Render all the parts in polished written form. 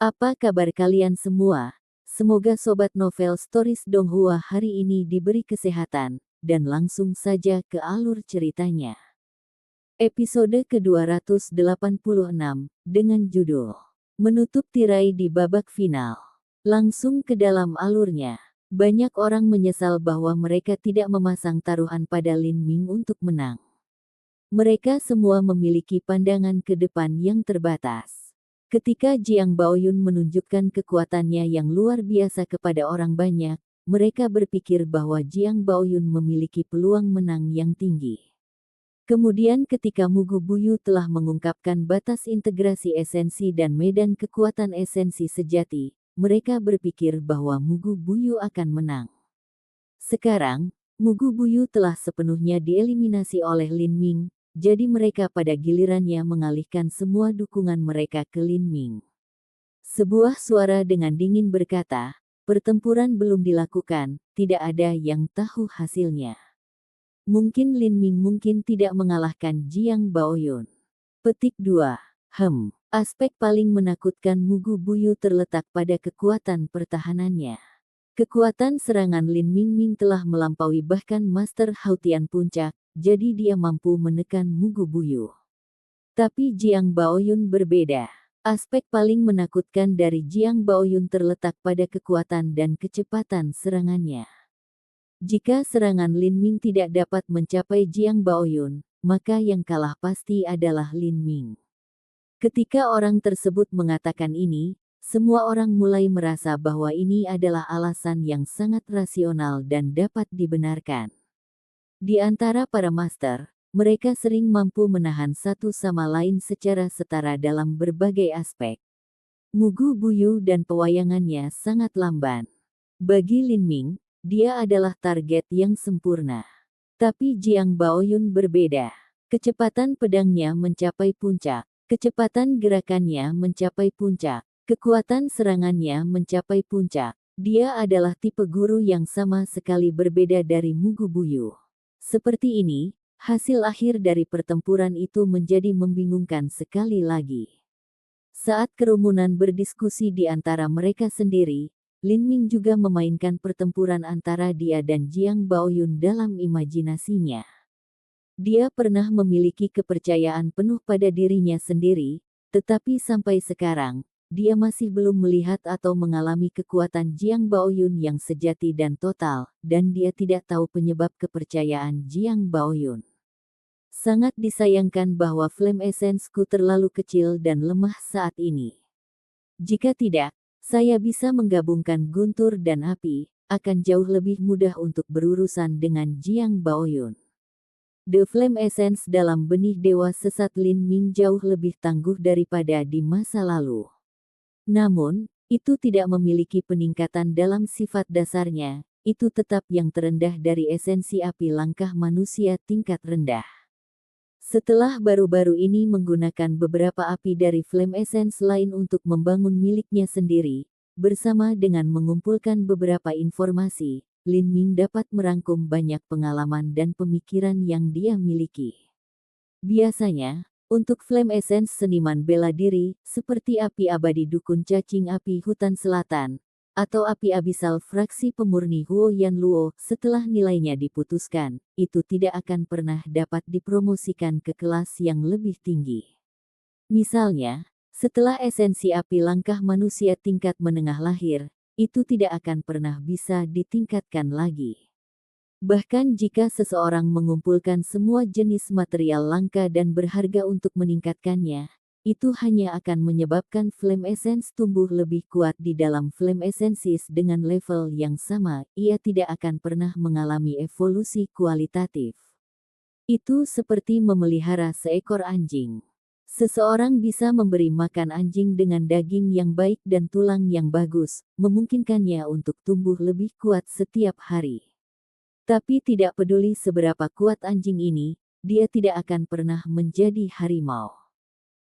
Apa kabar kalian semua? Semoga Sobat Novel Stories Donghua hari ini diberi kesehatan, dan langsung saja ke alur ceritanya. Episode ke-286, dengan judul Menutup Tirai di Babak Final. Langsung ke dalam alurnya. Banyak orang menyesal bahwa mereka tidak memasang taruhan pada Lin Ming untuk menang. Mereka semua memiliki pandangan ke depan yang terbatas. Ketika Jiang Baoyun menunjukkan kekuatannya yang luar biasa kepada orang banyak, mereka berpikir bahwa Jiang Baoyun memiliki peluang menang yang tinggi. Kemudian ketika Mugu Buyu telah mengungkapkan batas integrasi esensi dan medan kekuatan esensi sejati, mereka berpikir bahwa Mugu Buyu akan menang. Sekarang, Mugu Buyu telah sepenuhnya dieliminasi oleh Lin Ming. Jadi mereka pada gilirannya mengalihkan semua dukungan mereka ke Lin Ming. Sebuah suara dengan dingin berkata, pertempuran belum dilakukan, tidak ada yang tahu hasilnya. Mungkin Lin Ming mungkin tidak mengalahkan Jiang Baoyun. Petik 2. Aspek paling menakutkan Mugu Buyu terletak pada kekuatan pertahanannya. Kekuatan serangan Lin Ming telah melampaui bahkan Master Hautian Puncak, jadi dia mampu menekan Mugu Buyu. Tapi Jiang Baoyun berbeda. Aspek paling menakutkan dari Jiang Baoyun terletak pada kekuatan dan kecepatan serangannya. Jika serangan Lin Ming tidak dapat mencapai Jiang Baoyun, maka yang kalah pasti adalah Lin Ming. Ketika orang tersebut mengatakan ini, semua orang mulai merasa bahwa ini adalah alasan yang sangat rasional dan dapat dibenarkan. Di antara para master, mereka sering mampu menahan satu sama lain secara setara dalam berbagai aspek. Mugu Buyu dan pewayangannya sangat lamban. Bagi Lin Ming, dia adalah target yang sempurna. Tapi Jiang Baoyun berbeda. Kecepatan pedangnya mencapai puncak, kecepatan gerakannya mencapai puncak, kekuatan serangannya mencapai puncak. Dia adalah tipe guru yang sama sekali berbeda dari Mugu Buyu. Seperti ini, hasil akhir dari pertempuran itu menjadi membingungkan sekali lagi. Saat kerumunan berdiskusi di antara mereka sendiri, Lin Ming juga memainkan pertempuran antara dia dan Jiang Baoyun dalam imajinasinya. Dia pernah memiliki kepercayaan penuh pada dirinya sendiri, tetapi sampai sekarang, dia masih belum melihat atau mengalami kekuatan Jiang Baoyun yang sejati dan total, dan dia tidak tahu penyebab kepercayaan Jiang Baoyun. Sangat disayangkan bahwa flame essence-ku terlalu kecil dan lemah saat ini. Jika tidak, saya bisa menggabungkan guntur dan api, akan jauh lebih mudah untuk berurusan dengan Jiang Baoyun. The Flame Essence dalam benih Dewa Sesat Lin Ming jauh lebih tangguh daripada di masa lalu. Namun, itu tidak memiliki peningkatan dalam sifat dasarnya, itu tetap yang terendah dari esensi api langkah manusia tingkat rendah. Setelah baru-baru ini menggunakan beberapa api dari Flame Essence lain untuk membangun miliknya sendiri, bersama dengan mengumpulkan beberapa informasi, Lin Ming dapat merangkum banyak pengalaman dan pemikiran yang dia miliki. Biasanya, untuk Flame Essence seniman bela diri, seperti api abadi dukun cacing api hutan selatan, atau api abisal fraksi pemurni Huo Yan Luo, setelah nilainya diputuskan, itu tidak akan pernah dapat dipromosikan ke kelas yang lebih tinggi. Misalnya, setelah esensi api langkah manusia tingkat menengah lahir, itu tidak akan pernah bisa ditingkatkan lagi. Bahkan jika seseorang mengumpulkan semua jenis material langka dan berharga untuk meningkatkannya, itu hanya akan menyebabkan Flame Essence tumbuh lebih kuat di dalam Flame Essences dengan level yang sama, ia tidak akan pernah mengalami evolusi kualitatif. Itu seperti memelihara seekor anjing. Seseorang bisa memberi makan anjing dengan daging yang baik dan tulang yang bagus, memungkinkannya untuk tumbuh lebih kuat setiap hari. Tapi tidak peduli seberapa kuat anjing ini, dia tidak akan pernah menjadi harimau.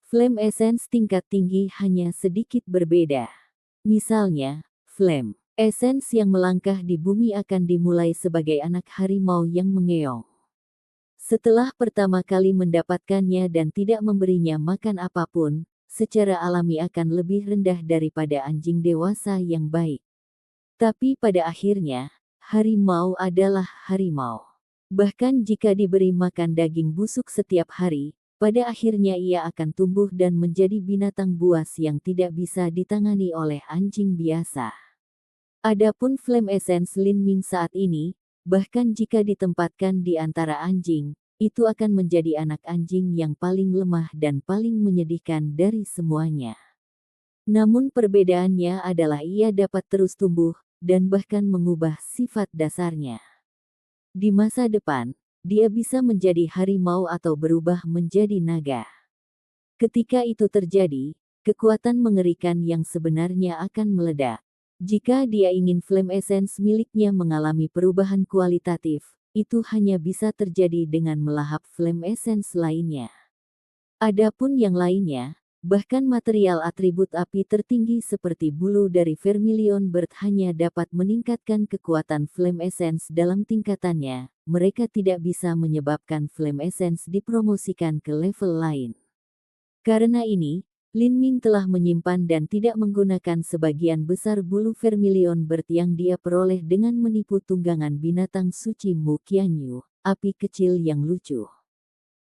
Flame Essence tingkat tinggi hanya sedikit berbeda. Misalnya, Flame Essence yang melangkah di bumi akan dimulai sebagai anak harimau yang mengeong. Setelah pertama kali mendapatkannya dan tidak memberinya makan apapun, secara alami akan lebih rendah daripada anjing dewasa yang baik. Tapi pada akhirnya, harimau adalah harimau. Bahkan jika diberi makan daging busuk setiap hari, pada akhirnya ia akan tumbuh dan menjadi binatang buas yang tidak bisa ditangani oleh anjing biasa. Adapun Flame Essence Lin Ming saat ini, bahkan jika ditempatkan di antara anjing, itu akan menjadi anak anjing yang paling lemah dan paling menyedihkan dari semuanya. Namun perbedaannya adalah ia dapat terus tumbuh, dan bahkan mengubah sifat dasarnya. Di masa depan, dia bisa menjadi harimau atau berubah menjadi naga. Ketika itu terjadi, kekuatan mengerikan yang sebenarnya akan meledak. Jika dia ingin Flame Essence miliknya mengalami perubahan kualitatif, itu hanya bisa terjadi dengan melahap Flame Essence lainnya. Adapun yang lainnya, bahkan material atribut api tertinggi seperti bulu dari Vermilion Bird hanya dapat meningkatkan kekuatan Flame Essence dalam tingkatannya, mereka tidak bisa menyebabkan Flame Essence dipromosikan ke level lain. Karena ini, Lin Ming telah menyimpan dan tidak menggunakan sebagian besar bulu Vermilion Bird yang dia peroleh dengan menipu tunggangan binatang suci Mu Qianyu, api kecil yang lucu.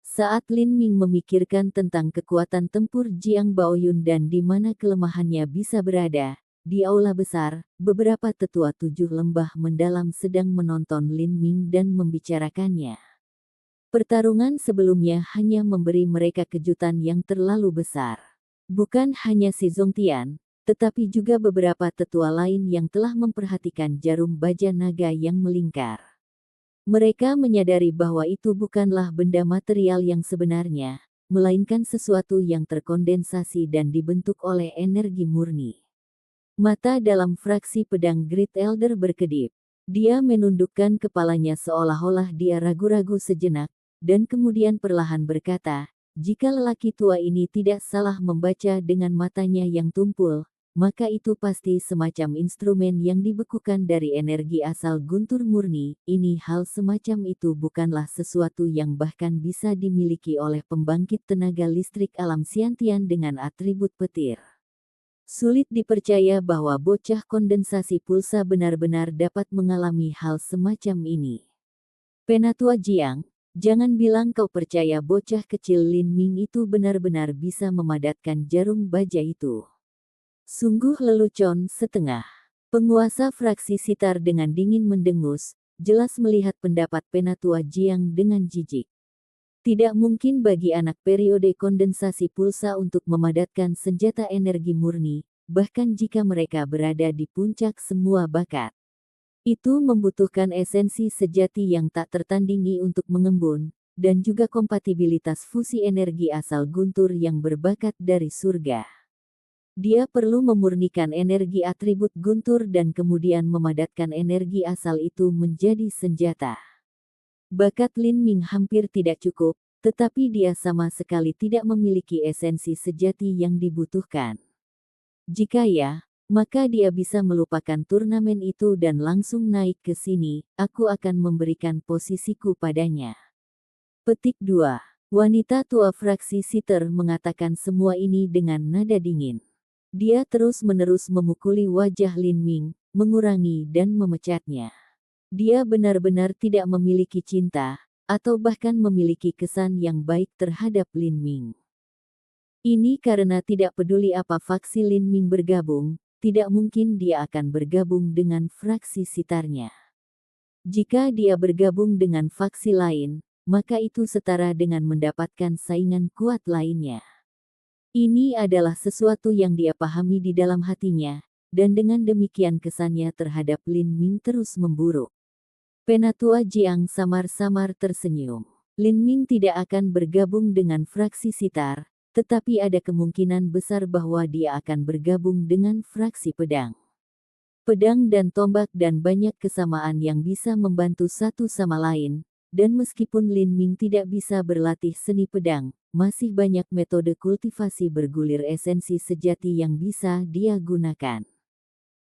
Saat Lin Ming memikirkan tentang kekuatan tempur Jiang Baoyun dan di mana kelemahannya bisa berada, di aula besar, beberapa tetua 7 lembah mendalam sedang menonton Lin Ming dan membicarakannya. Pertarungan sebelumnya hanya memberi mereka kejutan yang terlalu besar. Bukan hanya si Zongtian, tetapi juga beberapa tetua lain yang telah memperhatikan jarum baja naga yang melingkar. Mereka menyadari bahwa itu bukanlah benda material yang sebenarnya, melainkan sesuatu yang terkondensasi dan dibentuk oleh energi murni. Mata dalam fraksi pedang Great Elder berkedip. Dia menundukkan kepalanya seolah-olah dia ragu-ragu sejenak, dan kemudian perlahan berkata, jika lelaki tua ini tidak salah membaca dengan matanya yang tumpul, maka itu pasti semacam instrumen yang dibekukan dari energi asal guntur murni. Ini hal semacam itu bukanlah sesuatu yang bahkan bisa dimiliki oleh pembangkit tenaga listrik alam Xiantian dengan atribut petir. Sulit dipercaya bahwa bocah kondensasi pulsa benar-benar dapat mengalami hal semacam ini. Penatua Jiang, jangan bilang kau percaya bocah kecil Lin Ming itu benar-benar bisa memadatkan jarum baja itu. Sungguh lelucon setengah. Penguasa fraksi sitar dengan dingin mendengus, jelas melihat pendapat Penatua Jiang dengan jijik. Tidak mungkin bagi anak periode kondensasi pulsa untuk memadatkan senjata energi murni, bahkan jika mereka berada di puncak semua bakat. Itu membutuhkan esensi sejati yang tak tertandingi untuk mengembun, dan juga kompatibilitas fusi energi asal guntur yang berbakat dari surga. Dia perlu memurnikan energi atribut guntur dan kemudian memadatkan energi asal itu menjadi senjata. Bakat Lin Ming hampir tidak cukup, tetapi dia sama sekali tidak memiliki esensi sejati yang dibutuhkan. Jika ya, maka dia bisa melupakan turnamen itu dan langsung naik ke sini, aku akan memberikan posisiku padanya. Petik 2. Wanita tua fraksi Sitter mengatakan semua ini dengan nada dingin. Dia terus-menerus memukuli wajah Lin Ming, mengurangi dan memecatnya. Dia benar-benar tidak memiliki cinta, atau bahkan memiliki kesan yang baik terhadap Lin Ming. Ini karena tidak peduli apa faksi Lin Ming bergabung, tidak mungkin dia akan bergabung dengan fraksi sitarnya. Jika dia bergabung dengan faksi lain, maka itu setara dengan mendapatkan saingan kuat lainnya. Ini adalah sesuatu yang dia pahami di dalam hatinya, dan dengan demikian kesannya terhadap Lin Ming terus memburuk. Penatua Jiang samar-samar tersenyum. Lin Ming tidak akan bergabung dengan fraksi sitar, tetapi ada kemungkinan besar bahwa dia akan bergabung dengan fraksi pedang. Pedang dan tombak dan banyak kesamaan yang bisa membantu satu sama lain, dan meskipun Lin Ming tidak bisa berlatih seni pedang, masih banyak metode kultivasi bergulir esensi sejati yang bisa dia gunakan.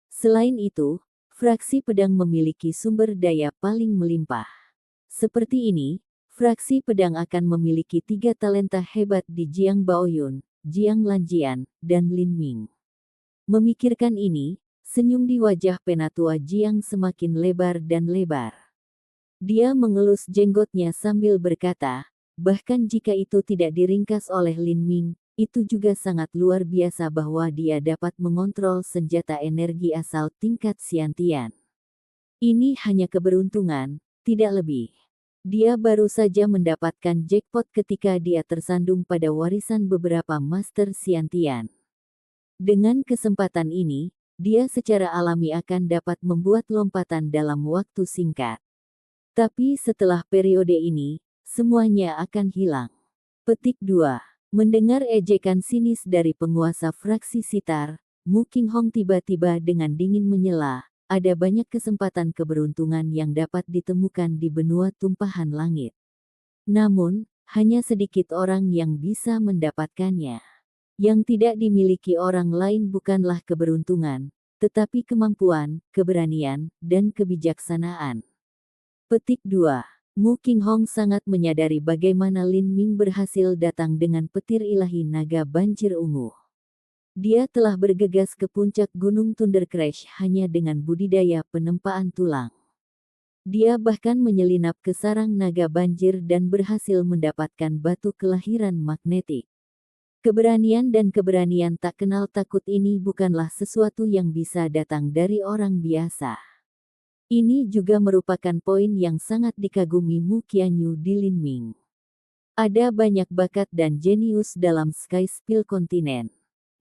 Selain itu, fraksi pedang memiliki sumber daya paling melimpah. Seperti ini, fraksi pedang akan memiliki 3 talenta hebat di Jiang Baoyun, Jiang Lanjian, dan Lin Ming. Memikirkan ini, senyum di wajah penatua Jiang semakin lebar dan lebar. Dia mengelus jenggotnya sambil berkata, bahkan jika itu tidak diringkas oleh Lin Ming, itu juga sangat luar biasa bahwa dia dapat mengontrol senjata energi asal tingkat Xiantian. Ini hanya keberuntungan, tidak lebih. Dia baru saja mendapatkan jackpot ketika dia tersandung pada warisan beberapa Master Xiantian. Dengan kesempatan ini, dia secara alami akan dapat membuat lompatan dalam waktu singkat. Tapi setelah periode ini, semuanya akan hilang. Petik 2. Mendengar ejekan sinis dari penguasa fraksi Sitar, Mu Qinghong tiba-tiba dengan dingin menyela, ada banyak kesempatan keberuntungan yang dapat ditemukan di benua tumpahan langit. Namun, hanya sedikit orang yang bisa mendapatkannya. Yang tidak dimiliki orang lain bukanlah keberuntungan, tetapi kemampuan, keberanian, dan kebijaksanaan. Petik 2. Mu Qinghong sangat menyadari bagaimana Lin Ming berhasil datang dengan petir ilahi naga banjir ungu. Dia telah bergegas ke puncak gunung Thunder Crash hanya dengan budidaya penempaan tulang. Dia bahkan menyelinap ke sarang naga banjir dan berhasil mendapatkan batu kelahiran magnetik. Keberanian dan keberanian tak kenal takut ini bukanlah sesuatu yang bisa datang dari orang biasa. Ini juga merupakan poin yang sangat dikagumi Mu Qianyu di Lin Ming. Ada banyak bakat dan jenius dalam Sky Spill kontinen.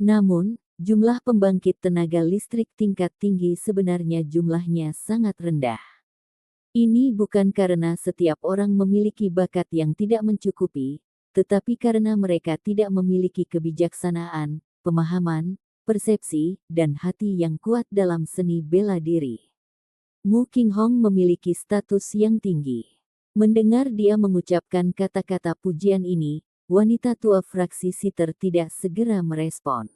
Namun, jumlah pembangkit tenaga listrik tingkat tinggi sebenarnya jumlahnya sangat rendah. Ini bukan karena setiap orang memiliki bakat yang tidak mencukupi, tetapi karena mereka tidak memiliki kebijaksanaan, pemahaman, persepsi, dan hati yang kuat dalam seni bela diri. Mu Qinghong memiliki status yang tinggi. Mendengar dia mengucapkan kata-kata pujian ini, wanita tua fraksi Sitar tidak segera merespon.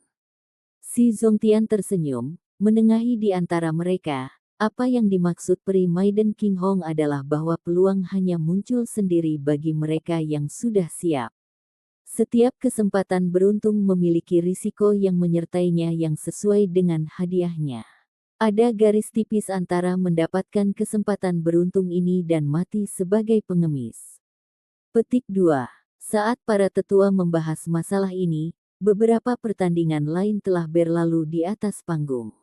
Si Zongtian tersenyum, menengahi di antara mereka. Apa yang dimaksud Peri Maiden Qinghong adalah bahwa peluang hanya muncul sendiri bagi mereka yang sudah siap. Setiap kesempatan beruntung memiliki risiko yang menyertainya yang sesuai dengan hadiahnya. Ada garis tipis antara mendapatkan kesempatan beruntung ini dan mati sebagai pengemis. Petik 2. Saat para tetua membahas masalah ini, beberapa pertandingan lain telah berlalu di atas panggung.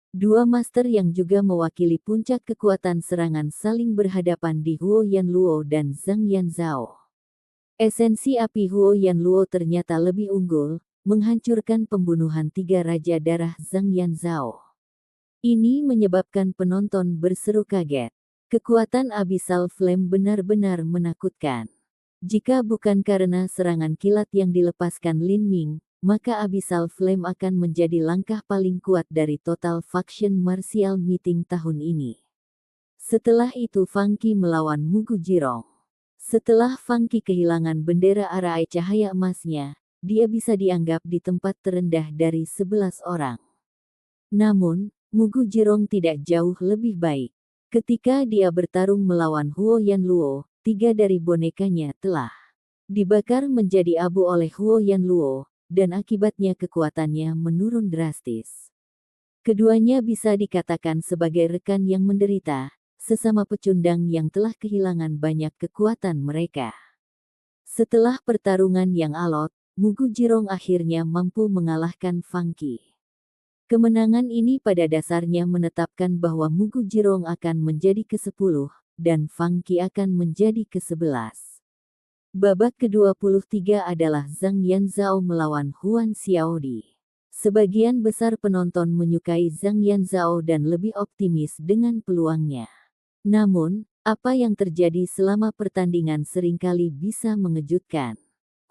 Dua master yang juga mewakili puncak kekuatan serangan saling berhadapan di Huo Yanluo dan Zhang Yanzhao. Esensi api Huo Yanluo ternyata lebih unggul, menghancurkan pembunuhan 3 Raja Darah Zhang Yanzhao. Ini menyebabkan penonton berseru kaget. Kekuatan Abyssal Flame benar-benar menakutkan. Jika bukan karena serangan kilat yang dilepaskan Lin Ming, maka Abyssal Flame akan menjadi langkah paling kuat dari Total Faction Martial Meeting tahun ini. Setelah itu Fang Qi melawan Mugu Jirong. Setelah Fang Qi kehilangan bendera arai cahaya emasnya, dia bisa dianggap di tempat terendah dari 11 orang. Namun, Mugu Jirong tidak jauh lebih baik. Ketika dia bertarung melawan Huo Yanluo, 3 dari bonekanya telah dibakar menjadi abu oleh Huo Yanluo, dan akibatnya kekuatannya menurun drastis. Keduanya bisa dikatakan sebagai rekan yang menderita, sesama pecundang yang telah kehilangan banyak kekuatan mereka. Setelah pertarungan yang alot, Mugu Jirong akhirnya mampu mengalahkan Fang Qi. Kemenangan ini pada dasarnya menetapkan bahwa Mugu Jirong akan menjadi ke-10, dan Fang Qi akan menjadi ke-11. Babak ke-23 adalah Zhang Yanzhao melawan Huan Xiaodi. Sebagian besar penonton menyukai Zhang Yanzhao dan lebih optimis dengan peluangnya. Namun, apa yang terjadi selama pertandingan seringkali bisa mengejutkan.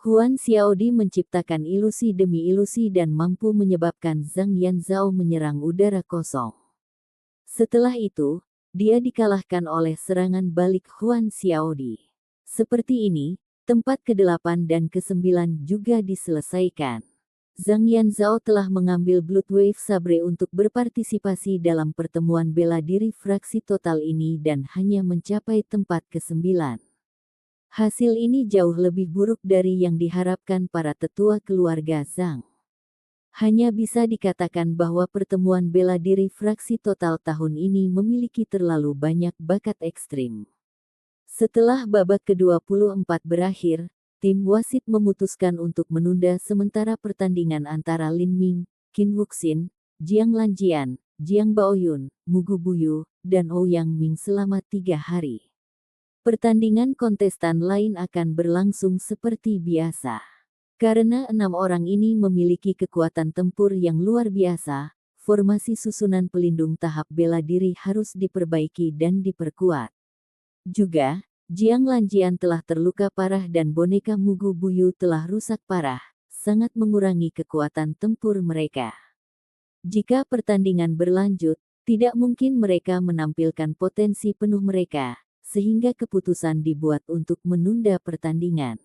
Huan Xiaodi menciptakan ilusi demi ilusi dan mampu menyebabkan Zhang Yanzhao menyerang udara kosong. Setelah itu, dia dikalahkan oleh serangan balik Huan Xiaodi. Seperti ini, tempat ke-8 dan ke-9 juga diselesaikan. Zhang Yanzhao telah mengambil Blood Wave Sabre untuk berpartisipasi dalam pertemuan bela diri fraksi total ini dan hanya mencapai tempat ke-9. Hasil ini jauh lebih buruk dari yang diharapkan para tetua keluarga Zhang. Hanya bisa dikatakan bahwa pertemuan bela diri fraksi total tahun ini memiliki terlalu banyak bakat ekstrim. Setelah babak ke-24 berakhir, tim wasit memutuskan untuk menunda sementara pertandingan antara Lin Ming, Qin Wuxin, Jiang Lanjian, Jiang Baoyun, Mugu Buyu, dan Ouyang Ming selama 3 hari. Pertandingan kontestan lain akan berlangsung seperti biasa. Karena 6 orang ini memiliki kekuatan tempur yang luar biasa, formasi susunan pelindung tahap bela diri harus diperbaiki dan diperkuat. Juga, Jiang Lanjian telah terluka parah dan boneka Mugu Buyu telah rusak parah, sangat mengurangi kekuatan tempur mereka. Jika pertandingan berlanjut, tidak mungkin mereka menampilkan potensi penuh mereka, sehingga keputusan dibuat untuk menunda pertandingan.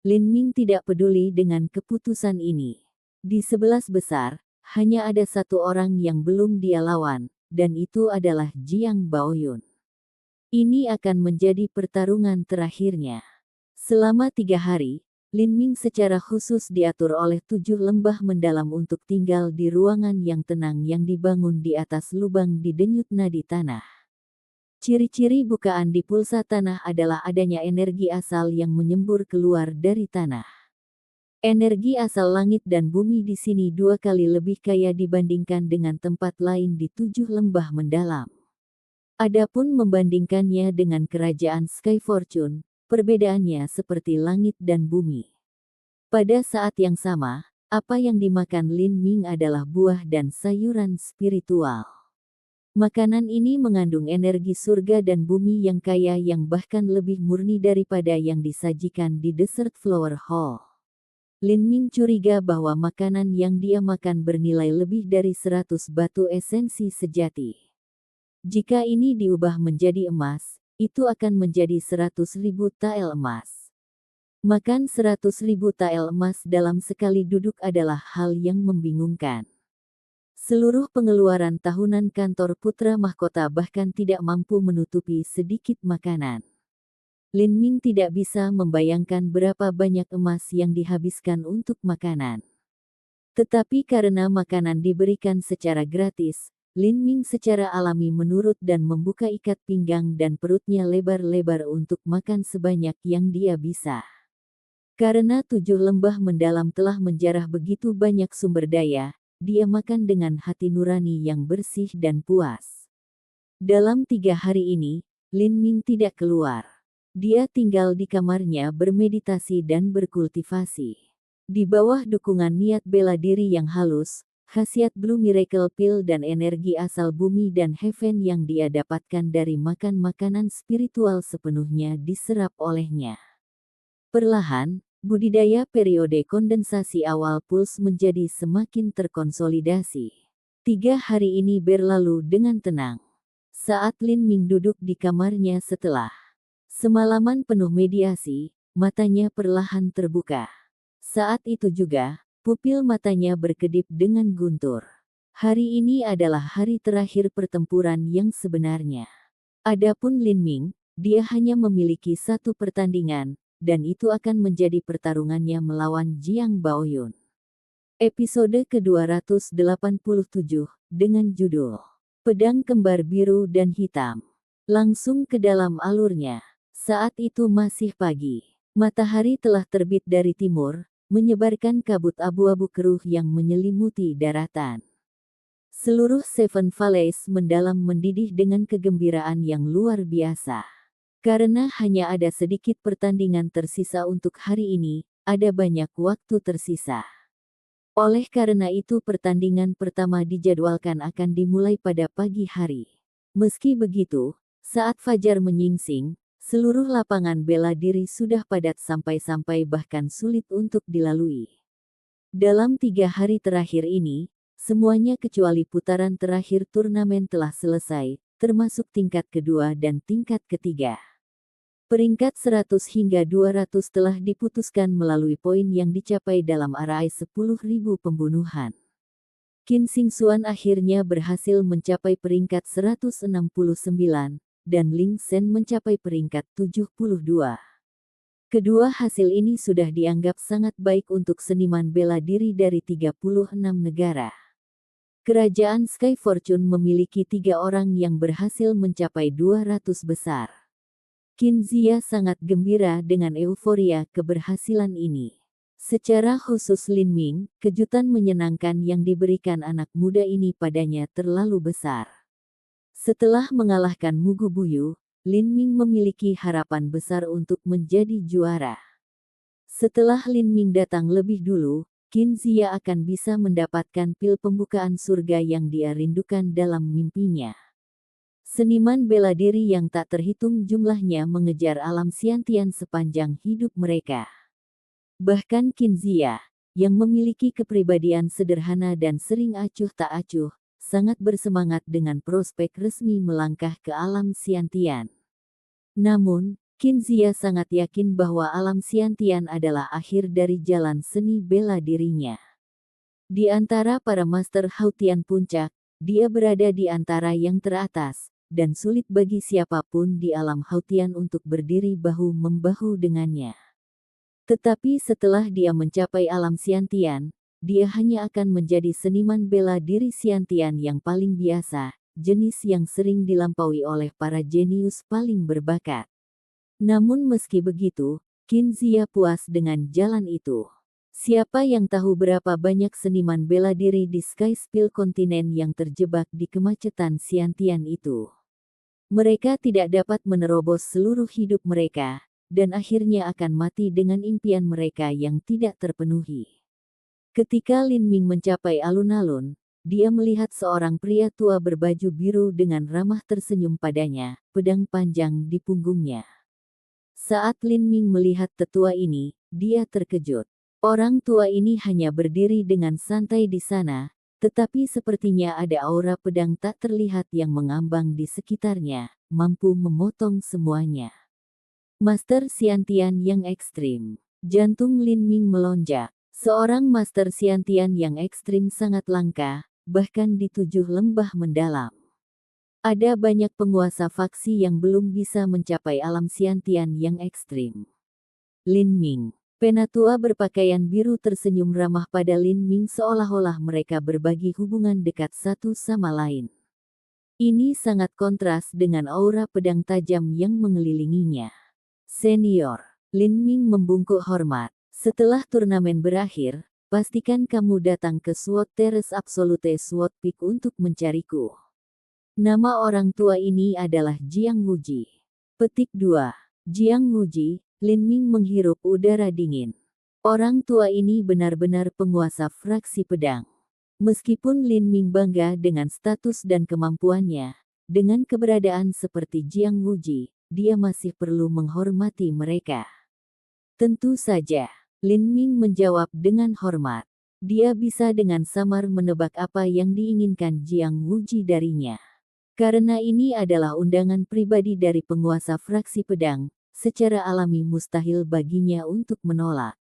Lin Ming tidak peduli dengan keputusan ini. Di 11 besar, hanya ada satu orang yang belum dia lawan, dan itu adalah Jiang Baoyun. Ini akan menjadi pertarungan terakhirnya. Selama 3 hari, Lin Ming secara khusus diatur oleh 7 lembah mendalam untuk tinggal di ruangan yang tenang yang dibangun di atas lubang di denyut nadi tanah. Ciri-ciri bukaan di pulsa tanah adalah adanya energi asal yang menyembur keluar dari tanah. Energi asal langit dan bumi di sini 2 kali lebih kaya dibandingkan dengan tempat lain di 7 lembah mendalam. Adapun membandingkannya dengan kerajaan Sky Fortune, perbedaannya seperti langit dan bumi. Pada saat yang sama, apa yang dimakan Lin Ming adalah buah dan sayuran spiritual. Makanan ini mengandung energi surga dan bumi yang kaya yang bahkan lebih murni daripada yang disajikan di Desert Flower Hall. Lin Ming curiga bahwa makanan yang dia makan bernilai lebih dari 100 batu esensi sejati. Jika ini diubah menjadi emas, itu akan menjadi 100.000 tael emas. Makan 100.000 tael emas dalam sekali duduk adalah hal yang membingungkan. Seluruh pengeluaran tahunan kantor putra mahkota bahkan tidak mampu menutupi sedikit makanan. Lin Ming tidak bisa membayangkan berapa banyak emas yang dihabiskan untuk makanan. Tetapi karena makanan diberikan secara gratis, Lin Ming secara alami menurut dan membuka ikat pinggang dan perutnya lebar-lebar untuk makan sebanyak yang dia bisa. Karena 7 lembah mendalam telah menjarah begitu banyak sumber daya, dia makan dengan hati nurani yang bersih dan puas. Dalam 3 hari ini, Lin Ming tidak keluar. Dia tinggal di kamarnya bermeditasi dan berkultivasi. Di bawah dukungan niat bela diri yang halus, khasiat Blue Miracle Pill dan energi asal bumi dan heaven yang dia dapatkan dari makan makanan spiritual sepenuhnya diserap olehnya. Perlahan, budidaya periode kondensasi awal puls menjadi semakin terkonsolidasi. 3 hari ini berlalu dengan tenang. Saat Lin Ming duduk di kamarnya setelah semalaman penuh mediasi, matanya perlahan terbuka. Saat itu juga, pupil matanya berkedip dengan guntur. Hari ini adalah hari terakhir pertempuran yang sebenarnya. Adapun Lin Ming, dia hanya memiliki 1 pertandingan, dan itu akan menjadi pertarungannya melawan Jiang Baoyun. Episode ke-287, dengan judul Pedang Kembar Biru dan Hitam. Langsung ke dalam alurnya. Saat itu masih pagi. Matahari telah terbit dari timur, menyebarkan kabut abu-abu keruh yang menyelimuti daratan. Seluruh Seven Valleys mendalam mendidih dengan kegembiraan yang luar biasa. Karena hanya ada sedikit pertandingan tersisa untuk hari ini, ada banyak waktu tersisa. Oleh karena itu pertandingan pertama dijadwalkan akan dimulai pada pagi hari. Meski begitu, saat fajar menyingsing, seluruh lapangan bela diri sudah padat sampai-sampai bahkan sulit untuk dilalui. Dalam 3 hari terakhir ini, semuanya kecuali putaran terakhir turnamen telah selesai, termasuk tingkat kedua dan tingkat ketiga. Peringkat 100 hingga 200 telah diputuskan melalui poin yang dicapai dalam arai 10.000 pembunuhan. Qin Xingxuan akhirnya berhasil mencapai peringkat 169, dan Ling Shen mencapai peringkat 72. Kedua hasil ini sudah dianggap sangat baik untuk seniman bela diri dari 36 negara. Kerajaan Sky Fortune memiliki 3 orang yang berhasil mencapai 200 besar. Kinziya sangat gembira dengan euforia keberhasilan ini. Secara khusus Lin Ming, kejutan menyenangkan yang diberikan anak muda ini padanya terlalu besar. Setelah mengalahkan Mugu Buyu, Lin Ming memiliki harapan besar untuk menjadi juara. Setelah Lin Ming datang lebih dulu, Kinziya akan bisa mendapatkan pil pembukaan surga yang dia rindukan dalam mimpinya. Seniman bela diri yang tak terhitung jumlahnya mengejar alam Xiantian sepanjang hidup mereka. Bahkan Kinziya, yang memiliki kepribadian sederhana dan sering acuh tak acuh, sangat bersemangat dengan prospek resmi melangkah ke alam Xiantian. Namun, Kinziya sangat yakin bahwa alam Xiantian adalah akhir dari jalan seni bela dirinya. Di antara para master Hautian puncak, dia berada di antara yang teratas, dan sulit bagi siapapun di alam Hautian untuk berdiri bahu-membahu dengannya. Tetapi setelah dia mencapai alam Xiantian, dia hanya akan menjadi seniman bela diri Xiantian yang paling biasa, jenis yang sering dilampaui oleh para jenius paling berbakat. Namun meski begitu, Kinziya puas dengan jalan itu. Siapa yang tahu berapa banyak seniman bela diri di Sky Spill kontinen yang terjebak di kemacetan Xiantian itu. Mereka tidak dapat menerobos seluruh hidup mereka, dan akhirnya akan mati dengan impian mereka yang tidak terpenuhi. Ketika Lin Ming mencapai alun-alun, dia melihat seorang pria tua berbaju biru dengan ramah tersenyum padanya, pedang panjang di punggungnya. Saat Lin Ming melihat tetua ini, dia terkejut. Orang tua ini hanya berdiri dengan santai di sana, tetapi sepertinya ada aura pedang tak terlihat yang mengambang di sekitarnya, mampu memotong semuanya. Master Xiantian yang ekstrim. Jantung Lin Ming melonjak. Seorang Master Xiantian yang ekstrim sangat langka, bahkan di 7 lembah mendalam. Ada banyak penguasa faksi yang belum bisa mencapai alam Xiantian yang ekstrim. Lin Ming. Penatua berpakaian biru tersenyum ramah pada Lin Ming seolah-olah mereka berbagi hubungan dekat satu sama lain. Ini sangat kontras dengan aura pedang tajam yang mengelilinginya. Senior. Lin Ming membungkuk hormat. Setelah turnamen berakhir, pastikan kamu datang ke SWOT Terrace Absolute SWOT Peak untuk mencariku. Nama orang tua ini adalah Jiang Wuji. Petik 2. Jiang Wuji. Lin Ming menghirup udara dingin. Orang tua ini benar-benar penguasa fraksi pedang. Meskipun Lin Ming bangga dengan status dan kemampuannya, dengan keberadaan seperti Jiang Wuji, dia masih perlu menghormati mereka. Tentu saja, Lin Ming menjawab dengan hormat. Dia bisa dengan samar menebak apa yang diinginkan Jiang Wuji darinya. Karena ini adalah undangan pribadi dari penguasa fraksi pedang, secara alami mustahil baginya untuk menolak.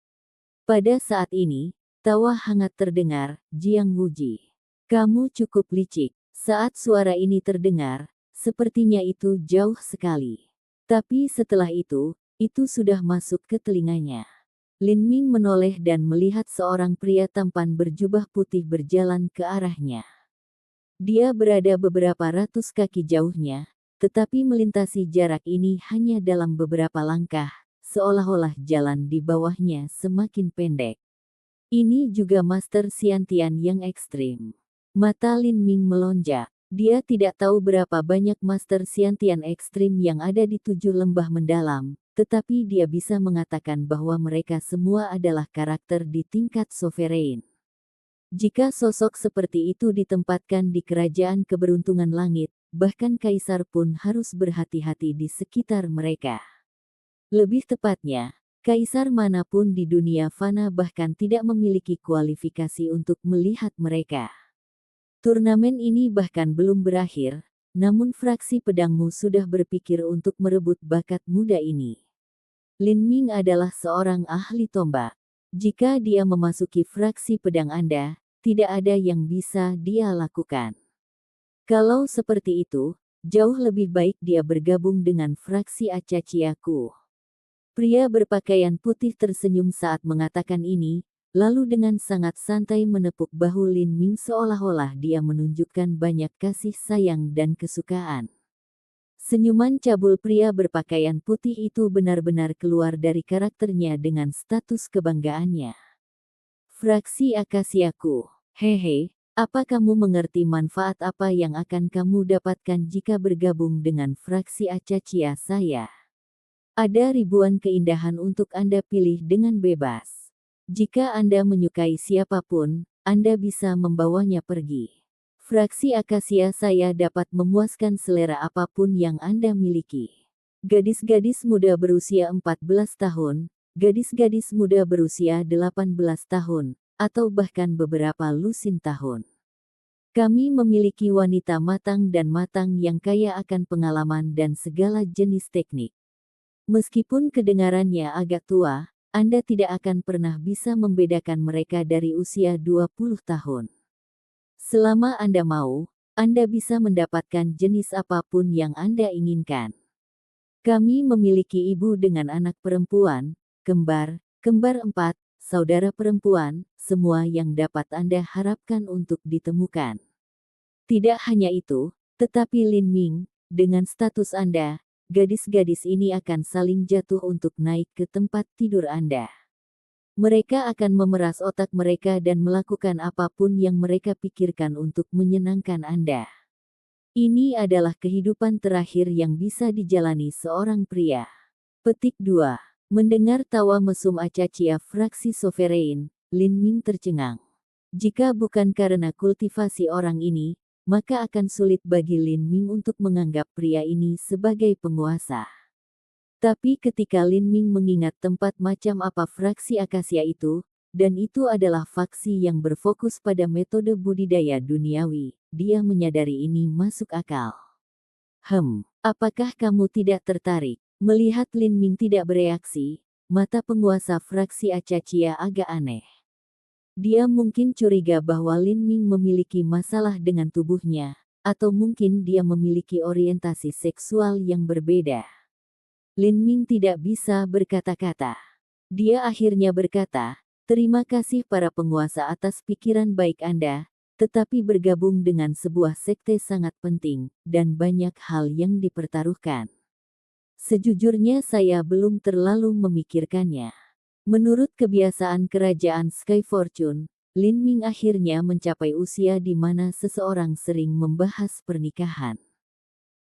Pada saat ini, tawa hangat terdengar, Jiang Wuji. Kamu cukup licik. Saat suara ini terdengar, sepertinya itu jauh sekali. Tapi setelah itu sudah masuk ke telinganya. Lin Ming menoleh dan melihat seorang pria tampan berjubah putih berjalan ke arahnya. Dia berada beberapa ratus kaki jauhnya, tetapi melintasi jarak ini hanya dalam beberapa langkah, seolah-olah jalan di bawahnya semakin pendek. Ini juga Master Xiantian yang ekstrim. Mata Lin Ming melonjak. Dia tidak tahu berapa banyak Master Xiantian ekstrim yang ada di 7 lembah mendalam, tetapi dia bisa mengatakan bahwa mereka semua adalah karakter di tingkat sovereign. Jika sosok seperti itu ditempatkan di kerajaan keberuntungan langit, bahkan kaisar pun harus berhati-hati di sekitar mereka. Lebih tepatnya, kaisar manapun di dunia fana bahkan tidak memiliki kualifikasi untuk melihat mereka. Turnamen ini bahkan belum berakhir, namun fraksi pedangmu sudah berpikir untuk merebut bakat muda ini. Lin Ming adalah seorang ahli tombak. Jika dia memasuki fraksi pedang Anda, tidak ada yang bisa dia lakukan. Kalau seperti itu, jauh lebih baik dia bergabung dengan fraksi Acaciaku. Pria berpakaian putih tersenyum saat mengatakan ini, lalu dengan sangat santai menepuk bahu Lin Ming seolah-olah dia menunjukkan banyak kasih sayang dan kesukaan. Senyuman cabul pria berpakaian putih itu benar-benar keluar dari karakternya dengan status kebanggaannya. Fraksi Akasiaku. Hehe, apa kamu mengerti manfaat apa yang akan kamu dapatkan jika bergabung dengan fraksi Acacia saya? Ada ribuan keindahan untuk Anda pilih dengan bebas. Jika Anda menyukai siapapun, Anda bisa membawanya pergi. Fraksi Akasia saya dapat memuaskan selera apapun yang Anda miliki. Gadis-gadis muda berusia 14 tahun, gadis-gadis muda berusia 18 tahun, atau bahkan beberapa lusin tahun. Kami memiliki wanita matang dan matang yang kaya akan pengalaman dan segala jenis teknik. Meskipun kedengarannya agak tua, Anda tidak akan pernah bisa membedakan mereka dari usia 20 tahun. Selama Anda mau, Anda bisa mendapatkan jenis apapun yang Anda inginkan. Kami memiliki ibu dengan anak perempuan, kembar 4, saudara perempuan, semua yang dapat Anda harapkan untuk ditemukan. Tidak hanya itu, tetapi Lin Ming, dengan status Anda, gadis-gadis ini akan saling jatuh untuk naik ke tempat tidur Anda. Mereka akan memeras otak mereka dan melakukan apapun yang mereka pikirkan untuk menyenangkan Anda. Ini adalah kehidupan terakhir yang bisa dijalani seorang pria. Petik 2. Mendengar tawa mesum Acacia fraksi Sovereign, Lin Ming tercengang. Jika bukan karena kultivasi orang ini, maka akan sulit bagi Lin Ming untuk menganggap pria ini sebagai penguasa. Tapi ketika Lin Ming mengingat tempat macam apa fraksi Akasia itu, dan itu adalah faksi yang berfokus pada metode budidaya duniawi, dia menyadari ini masuk akal. Apakah kamu tidak tertarik? Melihat Lin Ming tidak bereaksi, mata penguasa fraksi Acacia agak aneh. Dia mungkin curiga bahwa Lin Ming memiliki masalah dengan tubuhnya, atau mungkin dia memiliki orientasi seksual yang berbeda. Lin Ming tidak bisa berkata-kata. Dia akhirnya berkata, "Terima kasih para penguasa atas pikiran baik Anda, tetapi bergabung dengan sebuah sekte sangat penting, dan banyak hal yang dipertaruhkan. Sejujurnya saya belum terlalu memikirkannya." Menurut kebiasaan kerajaan Sky Fortune, Lin Ming akhirnya mencapai usia di mana seseorang sering membahas pernikahan.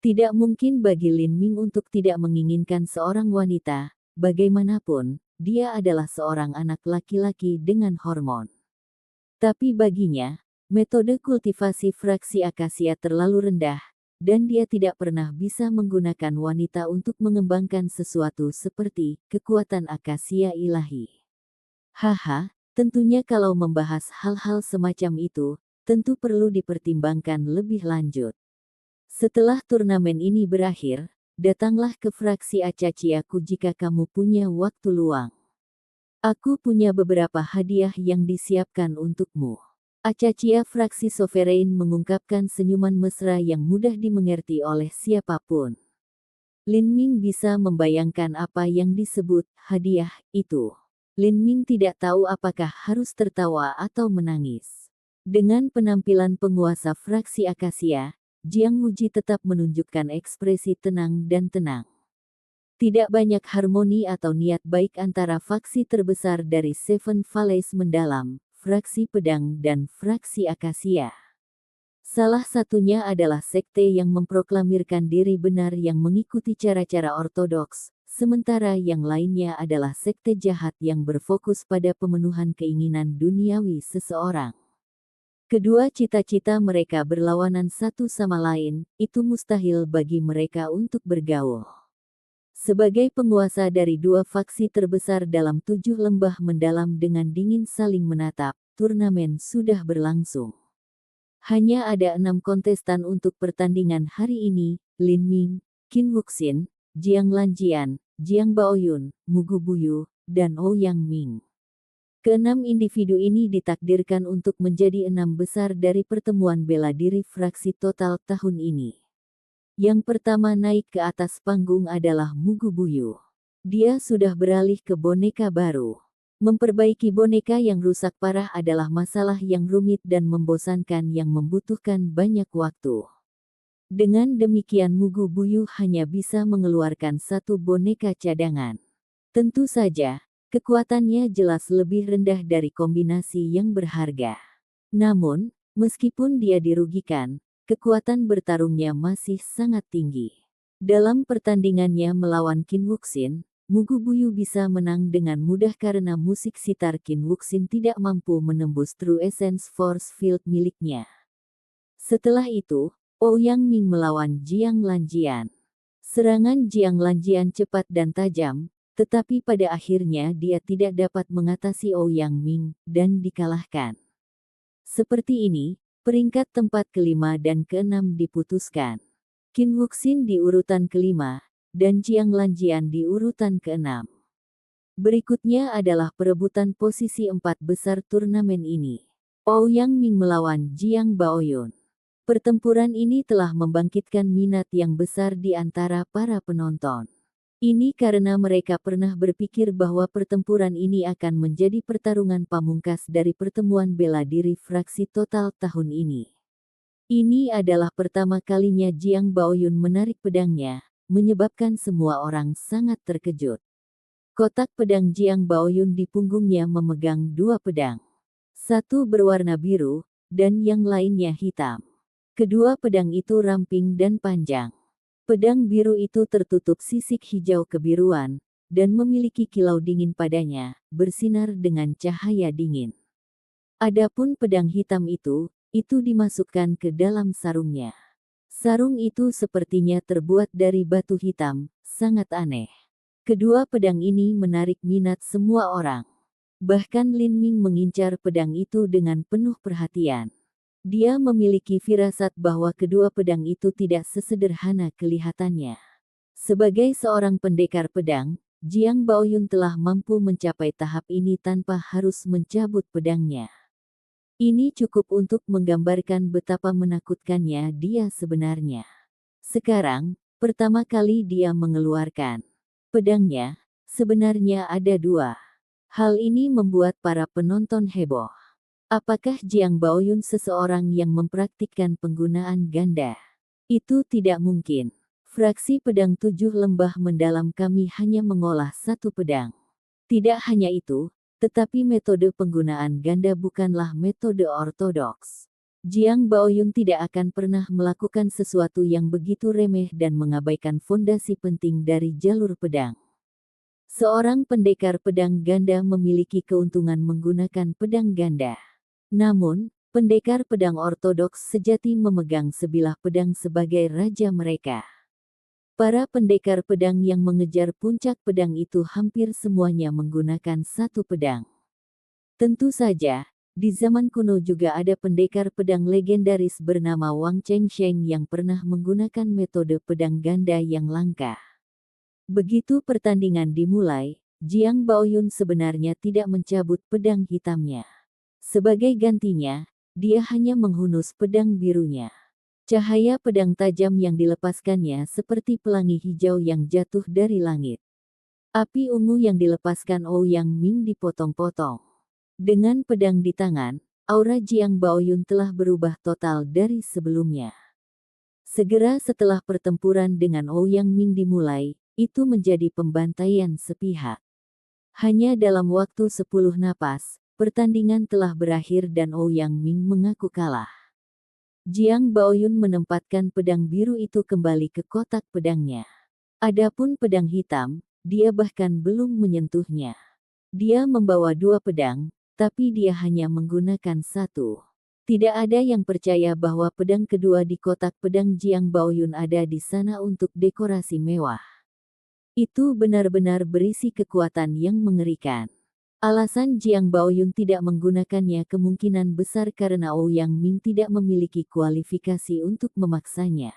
Tidak mungkin bagi Lin Ming untuk tidak menginginkan seorang wanita, bagaimanapun, dia adalah seorang anak laki-laki dengan hormon. Tapi baginya, metode kultivasi fraksi Akasia terlalu rendah, dan dia tidak pernah bisa menggunakan wanita untuk mengembangkan sesuatu seperti kekuatan Akasia ilahi. Haha, tentunya kalau membahas hal-hal semacam itu, tentu perlu dipertimbangkan lebih lanjut. Setelah turnamen ini berakhir, datanglah ke fraksi Acaciaku jika kamu punya waktu luang. Aku punya beberapa hadiah yang disiapkan untukmu. Acacia fraksi Sovereign mengungkapkan senyuman mesra yang mudah dimengerti oleh siapapun. Lin Ming bisa membayangkan apa yang disebut hadiah itu. Lin Ming tidak tahu apakah harus tertawa atau menangis. Dengan penampilan penguasa fraksi Akasia, Jiang Wuji tetap menunjukkan ekspresi tenang dan tenang. Tidak banyak harmoni atau niat baik antara faksi terbesar dari Seven Valleys mendalam, fraksi pedang dan fraksi Akasia. Salah satunya adalah sekte yang memproklamirkan diri benar yang mengikuti cara-cara ortodoks, sementara yang lainnya adalah sekte jahat yang berfokus pada pemenuhan keinginan duniawi seseorang. Kedua cita-cita mereka berlawanan satu sama lain, itu mustahil bagi mereka untuk bergaul. Sebagai penguasa dari dua faksi terbesar dalam 7 lembah mendalam dengan dingin saling menatap, turnamen sudah berlangsung. Hanya ada 6 kontestan untuk pertandingan hari ini, Lin Ming, Qin Wuxin, Jiang Lanjian, Jiang Baoyun, Mugu Buyu, dan Ouyang Ming. Keenam individu ini ditakdirkan untuk menjadi 6 besar dari pertemuan bela diri fraksi total tahun ini. Yang pertama naik ke atas panggung adalah Mugu Buyu. Dia sudah beralih ke boneka baru. Memperbaiki boneka yang rusak parah adalah masalah yang rumit dan membosankan yang membutuhkan banyak waktu. Dengan demikian Mugu Buyuh hanya bisa mengeluarkan satu boneka cadangan. Tentu saja, kekuatannya jelas lebih rendah dari kombinasi yang berharga. Namun, meskipun dia dirugikan, kekuatan bertarungnya masih sangat tinggi. Dalam pertandingannya melawan Qin Wuxin, Mugu Buyuh bisa menang dengan mudah karena musik sitar Qin Wuxin tidak mampu menembus True Essence Force Field miliknya. Setelah itu, Ouyang Ming melawan Jiang Lanjian. Serangan Jiang Lanjian cepat dan tajam, tetapi pada akhirnya dia tidak dapat mengatasi Ouyang Ming, dan dikalahkan. Seperti ini, peringkat tempat kelima dan keenam diputuskan. Qin Wuxin di urutan kelima, dan Jiang Lanjian di urutan keenam. Berikutnya adalah perebutan posisi 4 besar turnamen ini. Ouyang Ming melawan Jiang Baoyun. Pertempuran ini telah membangkitkan minat yang besar di antara para penonton. Ini karena mereka pernah berpikir bahwa pertempuran ini akan menjadi pertarungan pamungkas dari pertemuan bela diri fraksi total tahun ini. Ini adalah pertama kalinya Jiang Baoyun menarik pedangnya, menyebabkan semua orang sangat terkejut. Kotak pedang Jiang Baoyun di punggungnya memegang dua pedang. Satu berwarna biru, dan yang lainnya hitam. Kedua pedang itu ramping dan panjang. Pedang biru itu tertutup sisik hijau kebiruan, dan memiliki kilau dingin padanya, bersinar dengan cahaya dingin. Adapun pedang hitam itu dimasukkan ke dalam sarungnya. Sarung itu sepertinya terbuat dari batu hitam, sangat aneh. Kedua pedang ini menarik minat semua orang. Bahkan Lin Ming mengincar pedang itu dengan penuh perhatian. Dia memiliki firasat bahwa kedua pedang itu tidak sesederhana kelihatannya. Sebagai seorang pendekar pedang, Jiang Baoyun telah mampu mencapai tahap ini tanpa harus mencabut pedangnya. Ini cukup untuk menggambarkan betapa menakutkannya dia sebenarnya. Sekarang, pertama kali dia mengeluarkan pedangnya, sebenarnya ada dua. Hal ini membuat para penonton heboh. Apakah Jiang Baoyun seseorang yang mempraktikkan penggunaan ganda? Itu tidak mungkin. Fraksi pedang 7 lembah mendalam kami hanya mengolah satu pedang. Tidak hanya itu, tetapi metode penggunaan ganda bukanlah metode ortodoks. Jiang Baoyun tidak akan pernah melakukan sesuatu yang begitu remeh dan mengabaikan fondasi penting dari jalur pedang. Seorang pendekar pedang ganda memiliki keuntungan menggunakan pedang ganda. Namun, pendekar pedang ortodoks sejati memegang sebilah pedang sebagai raja mereka. Para pendekar pedang yang mengejar puncak pedang itu hampir semuanya menggunakan satu pedang. Tentu saja, di zaman kuno juga ada pendekar pedang legendaris bernama Wang Chengsheng yang pernah menggunakan metode pedang ganda yang langka. Begitu pertandingan dimulai, Jiang Baoyun sebenarnya tidak mencabut pedang hitamnya. Sebagai gantinya, dia hanya menghunus pedang birunya. Cahaya pedang tajam yang dilepaskannya seperti pelangi hijau yang jatuh dari langit. Api ungu yang dilepaskan Ouyang Ming dipotong-potong. Dengan pedang di tangan, aura Jiang Baoyun telah berubah total dari sebelumnya. Segera setelah pertempuran dengan Ouyang Ming dimulai, itu menjadi pembantaian sepihak. Hanya dalam waktu 10 napas, pertandingan telah berakhir dan Ouyang Ming mengaku kalah. Jiang Baoyun menempatkan pedang biru itu kembali ke kotak pedangnya. Adapun pedang hitam, dia bahkan belum menyentuhnya. Dia membawa dua pedang, tapi dia hanya menggunakan satu. Tidak ada yang percaya bahwa pedang kedua di kotak pedang Jiang Baoyun ada di sana untuk dekorasi mewah. Itu benar-benar berisi kekuatan yang mengerikan. Alasan Jiang Baoyun tidak menggunakannya kemungkinan besar karena Ouyang Ming tidak memiliki kualifikasi untuk memaksanya.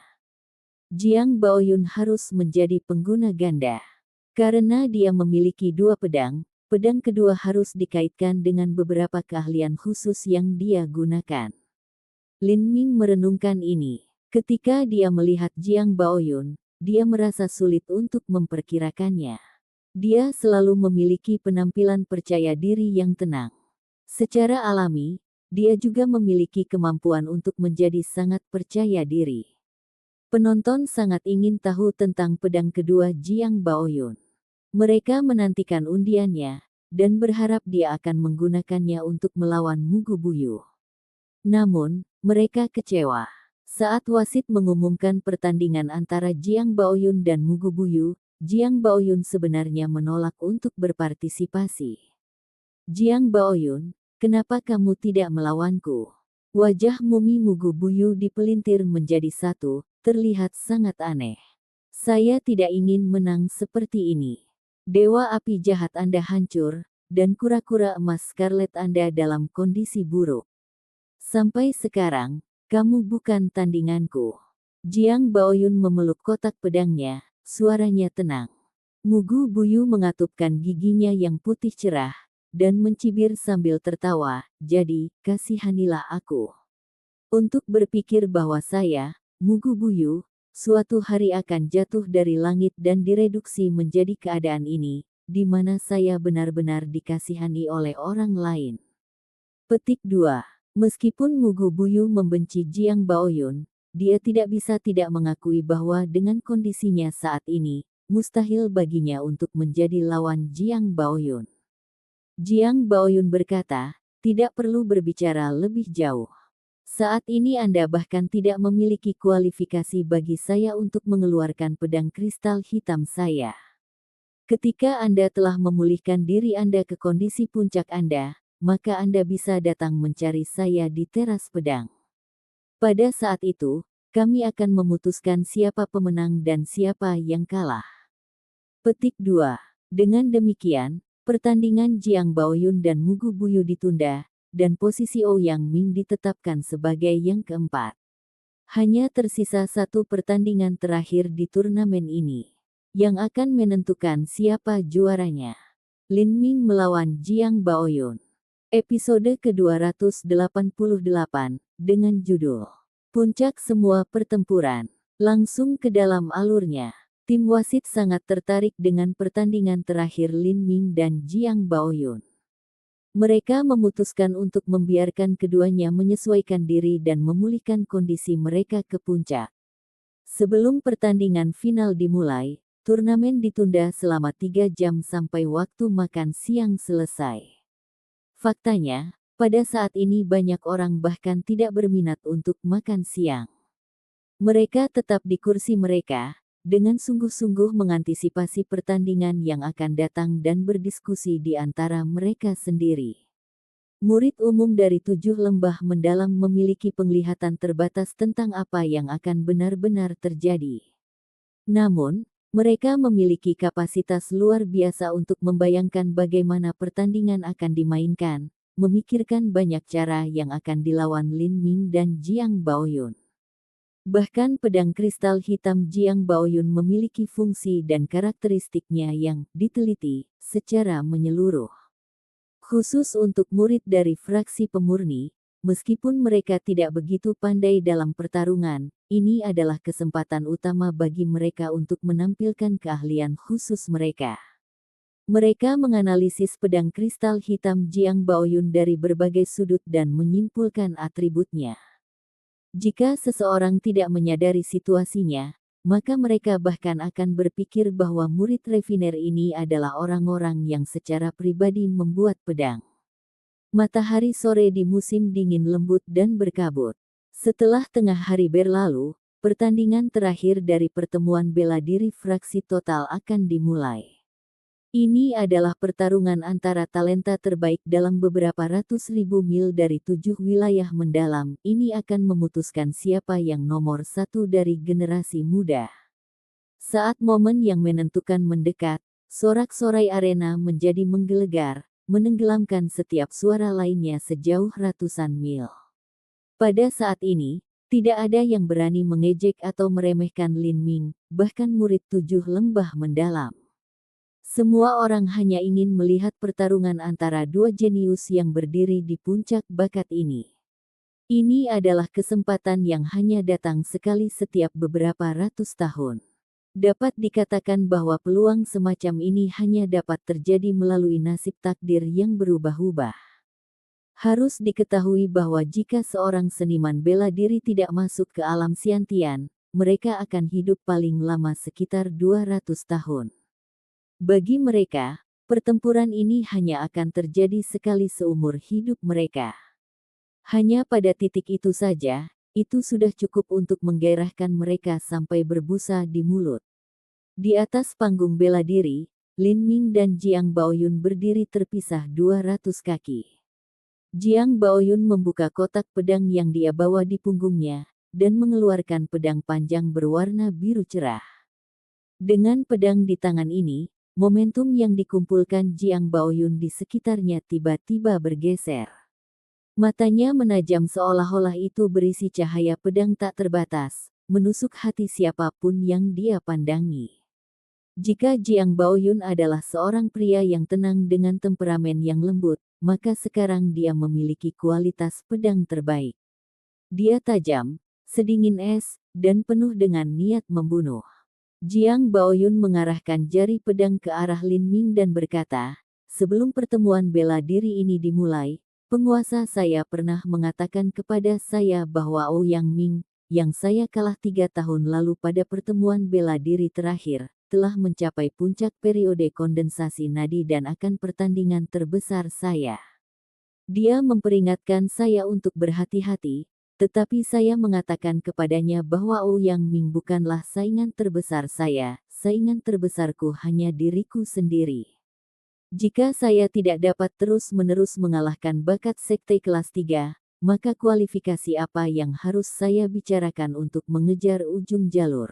Jiang Baoyun harus menjadi pengguna ganda. Karena dia memiliki dua pedang, pedang kedua harus dikaitkan dengan beberapa keahlian khusus yang dia gunakan. Lin Ming merenungkan ini. Ketika dia melihat Jiang Baoyun, dia merasa sulit untuk memperkirakannya. Dia selalu memiliki penampilan percaya diri yang tenang. Secara alami, dia juga memiliki kemampuan untuk menjadi sangat percaya diri. Penonton sangat ingin tahu tentang pedang kedua Jiang Baoyun. Mereka menantikan undiannya, dan berharap dia akan menggunakannya untuk melawan Mugu Buyu. Namun, mereka kecewa. Saat wasit mengumumkan pertandingan antara Jiang Baoyun dan Mugu Buyu, Jiang Baoyun sebenarnya menolak untuk berpartisipasi. Jiang Baoyun, kenapa kamu tidak melawanku? Wajah mumi Mugu Buyu dipelintir menjadi satu, terlihat sangat aneh. Saya tidak ingin menang seperti ini. Dewa api jahat Anda hancur, dan kura-kura emas Scarlet Anda dalam kondisi buruk. Sampai sekarang, kamu bukan tandinganku. Jiang Baoyun memeluk kotak pedangnya, suaranya tenang. Mugu Buyu mengatupkan giginya yang putih cerah, dan mencibir sambil tertawa, jadi, kasihanilah aku. Untuk berpikir bahwa saya, Mugu Buyu, suatu hari akan jatuh dari langit dan direduksi menjadi keadaan ini, di mana saya benar-benar dikasihani oleh orang lain. Petik 2. Meskipun Mugu Buyu membenci Jiang Baoyun, dia tidak bisa tidak mengakui bahwa dengan kondisinya saat ini, mustahil baginya untuk menjadi lawan Jiang Baoyun. Jiang Baoyun berkata, tidak perlu berbicara lebih jauh. Saat ini Anda bahkan tidak memiliki kualifikasi bagi saya untuk mengeluarkan pedang kristal hitam saya. Ketika Anda telah memulihkan diri Anda ke kondisi puncak Anda, maka Anda bisa datang mencari saya di teras pedang. Pada saat itu, kami akan memutuskan siapa pemenang dan siapa yang kalah. Petik 2. Dengan demikian, pertandingan Jiang Baoyun dan Mugu Buyu ditunda, dan posisi Ouyang Ming ditetapkan sebagai yang keempat. Hanya tersisa satu pertandingan terakhir di turnamen ini, yang akan menentukan siapa juaranya. Lin Ming melawan Jiang Baoyun. Episode ke-288, dengan judul Puncak Semua Pertempuran. Langsung ke dalam alurnya. Tim wasit sangat tertarik dengan pertandingan terakhir Lin Ming dan Jiang Baoyun. Mereka memutuskan untuk membiarkan keduanya menyesuaikan diri dan memulihkan kondisi mereka ke puncak. Sebelum pertandingan final dimulai, turnamen ditunda selama 3 jam sampai waktu makan siang selesai. Faktanya, pada saat ini banyak orang bahkan tidak berminat untuk makan siang. Mereka tetap di kursi mereka, dengan sungguh-sungguh mengantisipasi pertandingan yang akan datang dan berdiskusi di antara mereka sendiri. Murid umum dari 7 lembah mendalam memiliki penglihatan terbatas tentang apa yang akan benar-benar terjadi. Namun, mereka memiliki kapasitas luar biasa untuk membayangkan bagaimana pertandingan akan dimainkan, memikirkan banyak cara yang akan dilawan Lin Ming dan Jiang Baoyun. Bahkan pedang kristal hitam Jiang Baoyun memiliki fungsi dan karakteristiknya yang diteliti secara menyeluruh. Khusus untuk murid dari fraksi pemurni, meskipun mereka tidak begitu pandai dalam pertarungan, ini adalah kesempatan utama bagi mereka untuk menampilkan keahlian khusus mereka. Mereka menganalisis pedang kristal hitam Jiang Baoyun dari berbagai sudut dan menyimpulkan atributnya. Jika seseorang tidak menyadari situasinya, maka mereka bahkan akan berpikir bahwa murid refiner ini adalah orang-orang yang secara pribadi membuat pedang. Matahari sore di musim dingin lembut dan berkabut. Setelah tengah hari berlalu, pertandingan terakhir dari pertemuan bela diri fraksi total akan dimulai. Ini adalah pertarungan antara talenta terbaik dalam beberapa ratus ribu mil dari 7 wilayah mendalam. Ini akan memutuskan siapa yang nomor 1 dari generasi muda. Saat momen yang menentukan mendekat, sorak-sorai arena menjadi menggelegar, menenggelamkan setiap suara lainnya sejauh ratusan mil. Pada saat ini, tidak ada yang berani mengejek atau meremehkan Lin Ming, bahkan murid 7 lembah mendalam. Semua orang hanya ingin melihat pertarungan antara dua jenius yang berdiri di puncak bakat ini. Ini adalah kesempatan yang hanya datang sekali setiap beberapa ratus tahun. Dapat dikatakan bahwa peluang semacam ini hanya dapat terjadi melalui nasib takdir yang berubah-ubah. Harus diketahui bahwa jika seorang seniman bela diri tidak masuk ke alam Syantian, mereka akan hidup paling lama sekitar 200 tahun. Bagi mereka, pertempuran ini hanya akan terjadi sekali seumur hidup mereka. Hanya pada titik itu saja, itu sudah cukup untuk menggairahkan mereka sampai berbusa di mulut. Di atas panggung bela diri, Lin Ming dan Jiang Baoyun berdiri terpisah 200 kaki. Jiang Baoyun membuka kotak pedang yang dia bawa di punggungnya, dan mengeluarkan pedang panjang berwarna biru cerah. Dengan pedang di tangan ini, momentum yang dikumpulkan Jiang Baoyun di sekitarnya tiba-tiba bergeser. Matanya menajam seolah-olah itu berisi cahaya pedang tak terbatas, menusuk hati siapapun yang dia pandangi. Jika Jiang Baoyun adalah seorang pria yang tenang dengan temperamen yang lembut, maka sekarang dia memiliki kualitas pedang terbaik. Dia tajam, sedingin es, dan penuh dengan niat membunuh. Jiang Baoyun mengarahkan jari pedang ke arah Lin Ming dan berkata, "Sebelum pertemuan bela diri ini dimulai, penguasa saya pernah mengatakan kepada saya bahwa Ouyang Ming, yang saya kalah 3 tahun lalu pada pertemuan bela diri terakhir, telah mencapai puncak periode kondensasi nadi dan akan pertandingan terbesar saya. Dia memperingatkan saya untuk berhati-hati, tetapi saya mengatakan kepadanya bahwa Ouyang Ming bukanlah saingan terbesar saya, saingan terbesarku hanya diriku sendiri. Jika saya tidak dapat terus-menerus mengalahkan bakat sekte kelas 3, maka kualifikasi apa yang harus saya bicarakan untuk mengejar ujung jalur?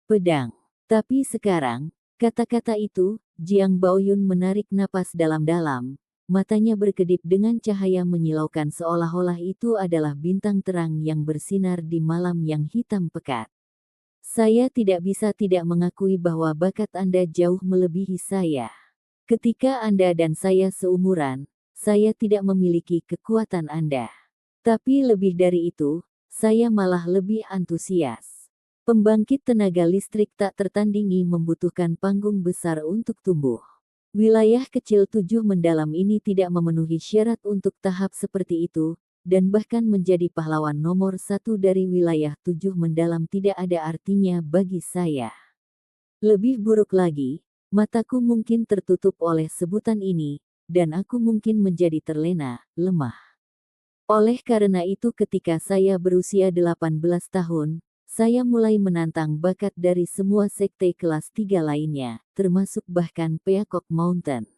Pedang." Tapi sekarang, kata-kata itu, Jiang Baoyun menarik napas dalam-dalam, matanya berkedip dengan cahaya menyilaukan seolah-olah itu adalah bintang terang yang bersinar di malam yang hitam pekat. "Saya tidak bisa tidak mengakui bahwa bakat Anda jauh melebihi saya. Ketika Anda dan saya seumuran, saya tidak memiliki kekuatan Anda. Tapi lebih dari itu, saya malah lebih antusias. Pembangkit tenaga listrik tak tertandingi membutuhkan panggung besar untuk tumbuh. Wilayah kecil 7 mendalam ini tidak memenuhi syarat untuk tahap seperti itu, dan bahkan menjadi pahlawan nomor 1 dari wilayah 7 mendalam tidak ada artinya bagi saya. Lebih buruk lagi, mataku mungkin tertutup oleh sebutan ini, dan aku mungkin menjadi terlena, lemah. Oleh karena itu ketika saya berusia 18 tahun, saya mulai menantang bakat dari semua sekte kelas 3 lainnya, termasuk bahkan Peacock Mountain.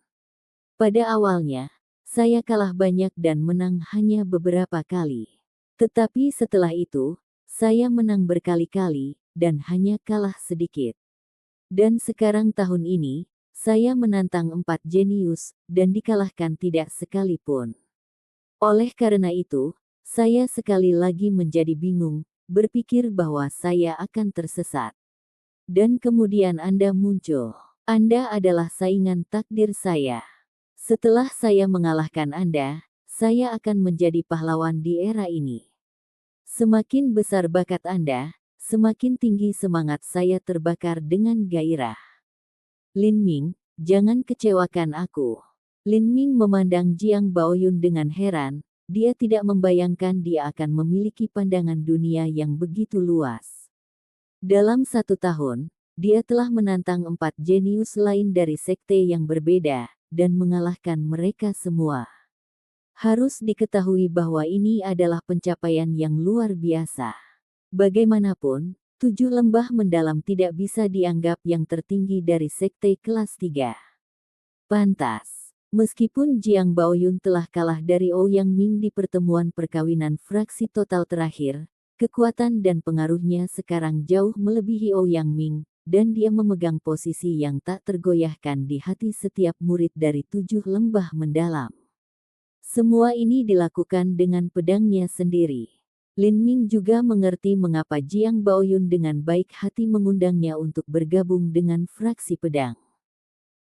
Pada awalnya, saya kalah banyak dan menang hanya beberapa kali. Tetapi setelah itu, saya menang berkali-kali, dan hanya kalah sedikit. Dan sekarang tahun ini, saya menantang 4 jenius, dan dikalahkan tidak sekalipun. Oleh karena itu, saya sekali lagi menjadi bingung, berpikir bahwa saya akan tersesat. Dan kemudian Anda muncul. Anda adalah saingan takdir saya. Setelah saya mengalahkan Anda, saya akan menjadi pahlawan di era ini. Semakin besar bakat Anda, semakin tinggi semangat saya terbakar dengan gairah. Lin Ming, jangan kecewakan aku." Lin Ming memandang Jiang Baoyun dengan heran. Dia tidak membayangkan dia akan memiliki pandangan dunia yang begitu luas. Dalam 1 tahun, dia telah menantang 4 jenius lain dari sekte yang berbeda, dan mengalahkan mereka semua. Harus diketahui bahwa ini adalah pencapaian yang luar biasa. Bagaimanapun, 7 lembah mendalam tidak bisa dianggap yang tertinggi dari sekte kelas 3. Pantas. Meskipun Jiang Baoyun telah kalah dari Ouyang Ming di pertemuan perkawinan fraksi total terakhir, kekuatan dan pengaruhnya sekarang jauh melebihi Ouyang Ming, dan dia memegang posisi yang tak tergoyahkan di hati setiap murid dari 7 lembah mendalam. Semua ini dilakukan dengan pedangnya sendiri. Lin Ming juga mengerti mengapa Jiang Baoyun dengan baik hati mengundangnya untuk bergabung dengan fraksi pedang.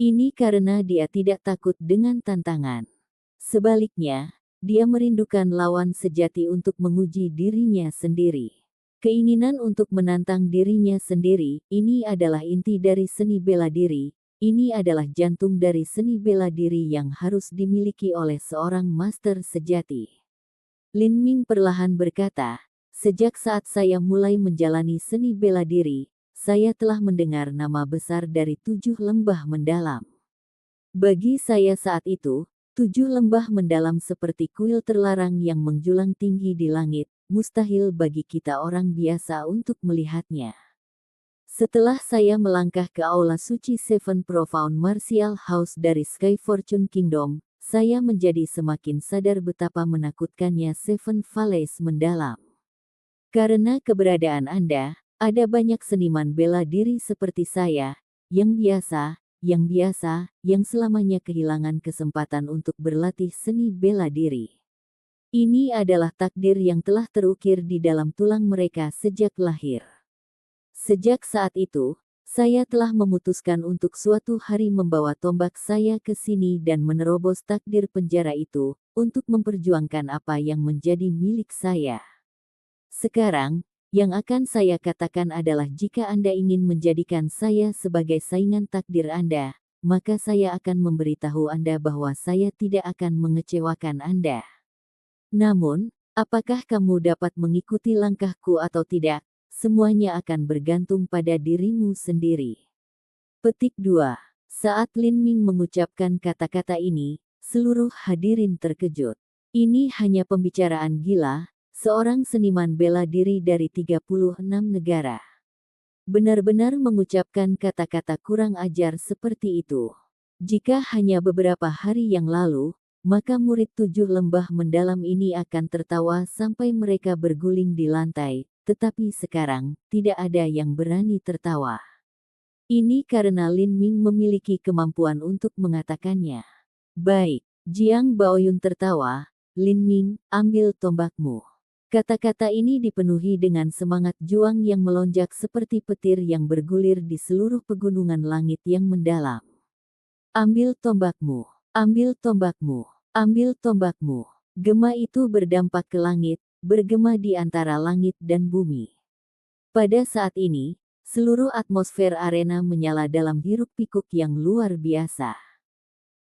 Ini karena dia tidak takut dengan tantangan. Sebaliknya, dia merindukan lawan sejati untuk menguji dirinya sendiri. Keinginan untuk menantang dirinya sendiri, ini adalah inti dari seni bela diri. Ini adalah jantung dari seni bela diri yang harus dimiliki oleh seorang master sejati. Lin Ming perlahan berkata, sejak saat saya mulai menjalani seni bela diri, saya telah mendengar nama besar dari 7 lembah mendalam. Bagi saya saat itu, 7 lembah mendalam seperti kuil terlarang yang menjulang tinggi di langit, mustahil bagi kita orang biasa untuk melihatnya. Setelah saya melangkah ke aula suci Seven Profound Martial House dari Sky Fortune Kingdom, saya menjadi semakin sadar betapa menakutkannya Seven Valleys mendalam. Karena keberadaan Anda, ada banyak seniman bela diri seperti saya, yang biasa, yang selamanya kehilangan kesempatan untuk berlatih seni bela diri. Ini adalah takdir yang telah terukir di dalam tulang mereka sejak lahir. Sejak saat itu, saya telah memutuskan untuk suatu hari membawa tombak saya ke sini dan menerobos takdir penjara itu, untuk memperjuangkan apa yang menjadi milik saya. Sekarang, yang akan saya katakan adalah jika Anda ingin menjadikan saya sebagai saingan takdir Anda, maka saya akan memberitahu Anda bahwa saya tidak akan mengecewakan Anda. Namun, apakah kamu dapat mengikuti langkahku atau tidak, semuanya akan bergantung pada dirimu sendiri. Petik 2. Saat Lin Ming mengucapkan kata-kata ini, seluruh hadirin terkejut. Ini hanya pembicaraan gila, seorang seniman bela diri dari 36 negara. Benar-benar mengucapkan kata-kata kurang ajar seperti itu. Jika hanya beberapa hari yang lalu, maka murid 7 lembah mendalam ini akan tertawa sampai mereka berguling di lantai, tetapi sekarang, tidak ada yang berani tertawa. Ini karena Lin Ming memiliki kemampuan untuk mengatakannya. Baik, Jiang Baoyun tertawa, Lin Ming, ambil tombakmu. Kata-kata ini dipenuhi dengan semangat juang yang melonjak seperti petir yang bergulir di seluruh pegunungan langit yang mendalam. Ambil tombakmu. Ambil tombakmu, ambil tombakmu. Gema itu berdampak ke langit, bergema di antara langit dan bumi. Pada saat ini, seluruh atmosfer arena menyala dalam hiruk-pikuk yang luar biasa.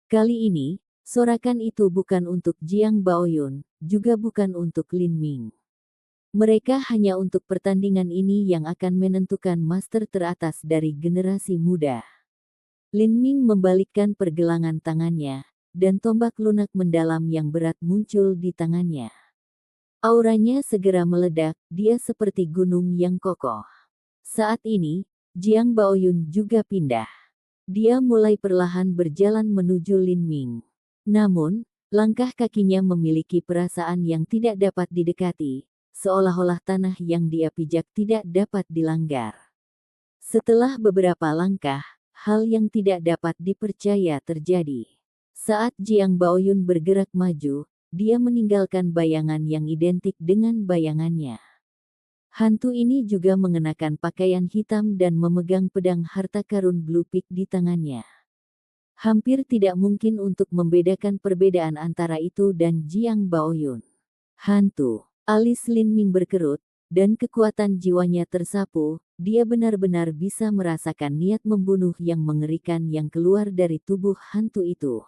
Kali ini, sorakan itu bukan untuk Jiang Baoyun, juga bukan untuk Lin Ming. Mereka hanya untuk pertandingan ini yang akan menentukan master teratas dari generasi muda. Lin Ming membalikkan pergelangan tangannya, dan tombak lunak mendalam yang berat muncul di tangannya. Auranya segera meledak, dia seperti gunung yang kokoh. Saat ini, Jiang Baoyun juga pindah. Dia mulai perlahan berjalan menuju Lin Ming. Namun, langkah kakinya memiliki perasaan yang tidak dapat didekati, seolah-olah tanah yang dia pijak tidak dapat dilanggar. Setelah beberapa langkah, hal yang tidak dapat dipercaya terjadi. Saat Jiang Baoyun bergerak maju, dia meninggalkan bayangan yang identik dengan bayangannya. Hantu ini juga mengenakan pakaian hitam dan memegang pedang harta karun Blue Peak di tangannya. Hampir tidak mungkin untuk membedakan perbedaan antara itu dan Jiang Baoyun. Hantu. Alis Lin Ming berkerut, dan kekuatan jiwanya tersapu. Dia benar-benar bisa merasakan niat membunuh yang mengerikan yang keluar dari tubuh hantu itu.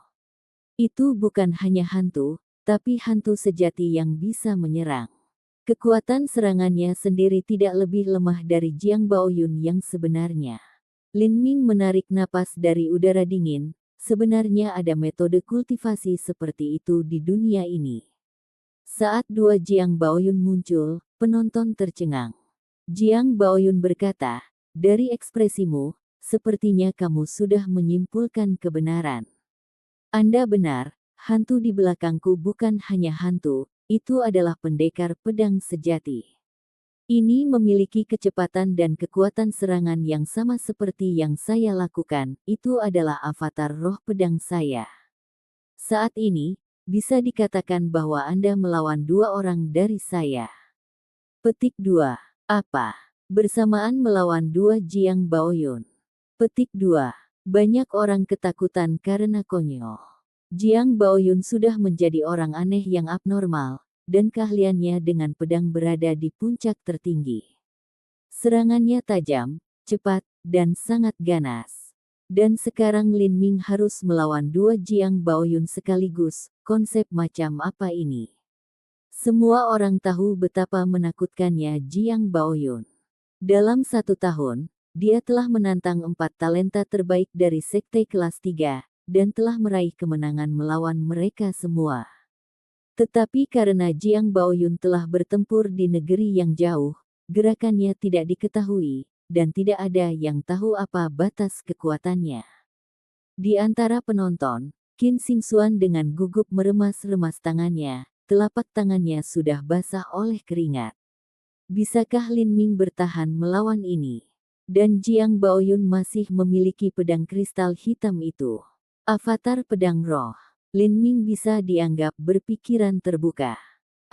Itu bukan hanya hantu, tapi hantu sejati yang bisa menyerang. Kekuatan serangannya sendiri tidak lebih lemah dari Jiang Baoyun yang sebenarnya. Lin Ming menarik napas dari udara dingin, sebenarnya ada metode kultivasi seperti itu di dunia ini. Saat dua Jiang Baoyun muncul, penonton tercengang. Jiang Baoyun berkata, dari ekspresimu, sepertinya kamu sudah menyimpulkan kebenaran. Anda benar, hantu di belakangku bukan hanya hantu, itu adalah pendekar pedang sejati. Ini memiliki kecepatan dan kekuatan serangan yang sama seperti yang saya lakukan, itu adalah avatar roh pedang saya. Saat ini, bisa dikatakan bahwa Anda melawan 2 orang dari saya. Petik 2. Apa? Bersamaan melawan 2 Jiang Baoyun. Petik 2. Banyak orang ketakutan karena konyol. Jiang Baoyun sudah menjadi orang aneh yang abnormal, dan keahliannya dengan pedang berada di puncak tertinggi. Serangannya tajam, cepat, dan sangat ganas. Dan sekarang Lin Ming harus melawan dua Jiang Baoyun sekaligus. Konsep macam apa ini? Semua orang tahu betapa menakutkannya Jiang Baoyun. Dalam 1 tahun, dia telah menantang 4 talenta terbaik dari sekte kelas 3, dan telah meraih kemenangan melawan mereka semua. Tetapi karena Jiang Baoyun telah bertempur di negeri yang jauh, gerakannya tidak diketahui, dan tidak ada yang tahu apa batas kekuatannya. Di antara penonton, Qin Xingxuan dengan gugup meremas-remas tangannya, telapak tangannya sudah basah oleh keringat. Bisakah Lin Ming bertahan melawan ini? Dan Jiang Baoyun masih memiliki pedang kristal hitam itu. Avatar pedang roh. Lin Ming bisa dianggap berpikiran terbuka.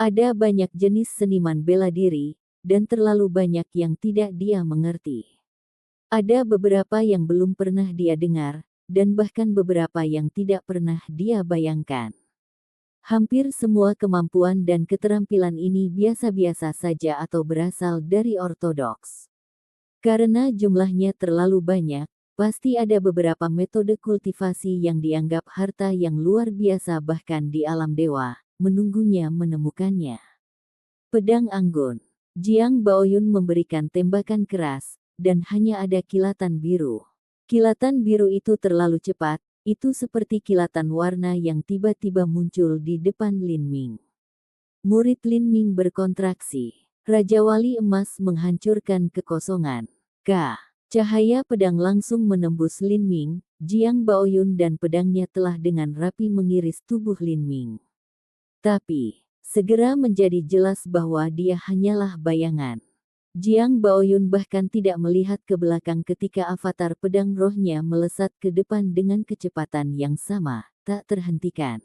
Ada banyak jenis seniman bela diri, dan terlalu banyak yang tidak dia mengerti. Ada beberapa yang belum pernah dia dengar, dan bahkan beberapa yang tidak pernah dia bayangkan. Hampir semua kemampuan dan keterampilan ini biasa-biasa saja atau berasal dari ortodoks. Karena jumlahnya terlalu banyak, pasti ada beberapa metode kultivasi yang dianggap harta yang luar biasa bahkan di alam dewa, menunggunya menemukannya. Pedang anggun. Jiang Baoyun memberikan tembakan keras, dan hanya ada kilatan biru. Kilatan biru itu terlalu cepat, itu seperti kilatan warna yang tiba-tiba muncul di depan Lin Ming. Murid Lin Ming berkontraksi. Raja Wali Emas menghancurkan kekosongan. Cahaya pedang langsung menembus Lin Ming, Jiang Baoyun dan pedangnya telah dengan rapi mengiris tubuh Lin Ming. Tapi, segera menjadi jelas bahwa dia hanyalah bayangan. Jiang Baoyun bahkan tidak melihat ke belakang ketika avatar pedang rohnya melesat ke depan dengan kecepatan yang sama, tak terhentikan.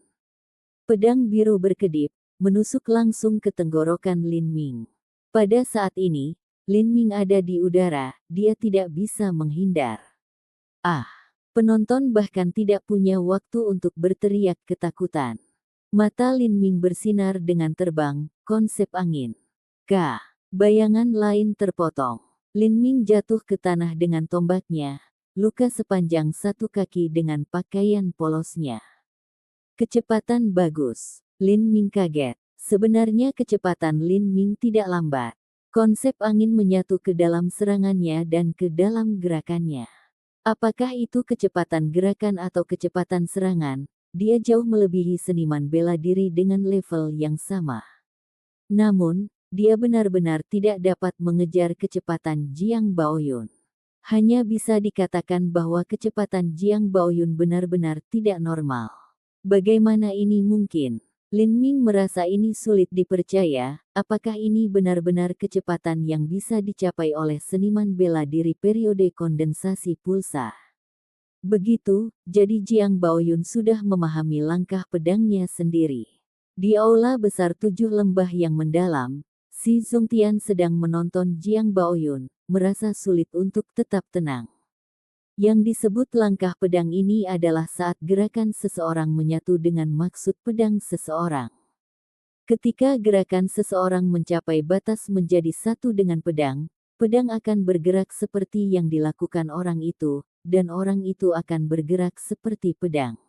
Pedang biru berkedip, menusuk langsung ke tenggorokan Lin Ming. Pada saat ini, Lin Ming ada di udara, dia tidak bisa menghindar. Penonton bahkan tidak punya waktu untuk berteriak ketakutan. Mata Lin Ming bersinar dengan terbang, konsep angin. Bayangan lain terpotong. Lin Ming jatuh ke tanah dengan tombaknya, luka sepanjang 1 kaki dengan pakaian polosnya. Kecepatan bagus. Lin Ming kaget. Sebenarnya kecepatan Lin Ming tidak lambat. Konsep angin menyatu ke dalam serangannya dan ke dalam gerakannya. Apakah itu kecepatan gerakan atau kecepatan serangan? Dia jauh melebihi seniman bela diri dengan level yang sama. Namun, dia benar-benar tidak dapat mengejar kecepatan Jiang Baoyun. Hanya bisa dikatakan bahwa kecepatan Jiang Baoyun benar-benar tidak normal. Bagaimana ini mungkin? Lin Ming merasa ini sulit dipercaya. Apakah ini benar-benar kecepatan yang bisa dicapai oleh seniman bela diri periode kondensasi pulsa? Begitu, jadi Jiang Baoyun sudah memahami langkah pedangnya sendiri. Di aula besar 7 lembah yang mendalam, Si Zongtian sedang menonton Jiang Baoyun, merasa sulit untuk tetap tenang. Yang disebut langkah pedang ini adalah saat gerakan seseorang menyatu dengan maksud pedang seseorang. Ketika gerakan seseorang mencapai batas menjadi satu dengan pedang, pedang akan bergerak seperti yang dilakukan orang itu, dan orang itu akan bergerak seperti pedang.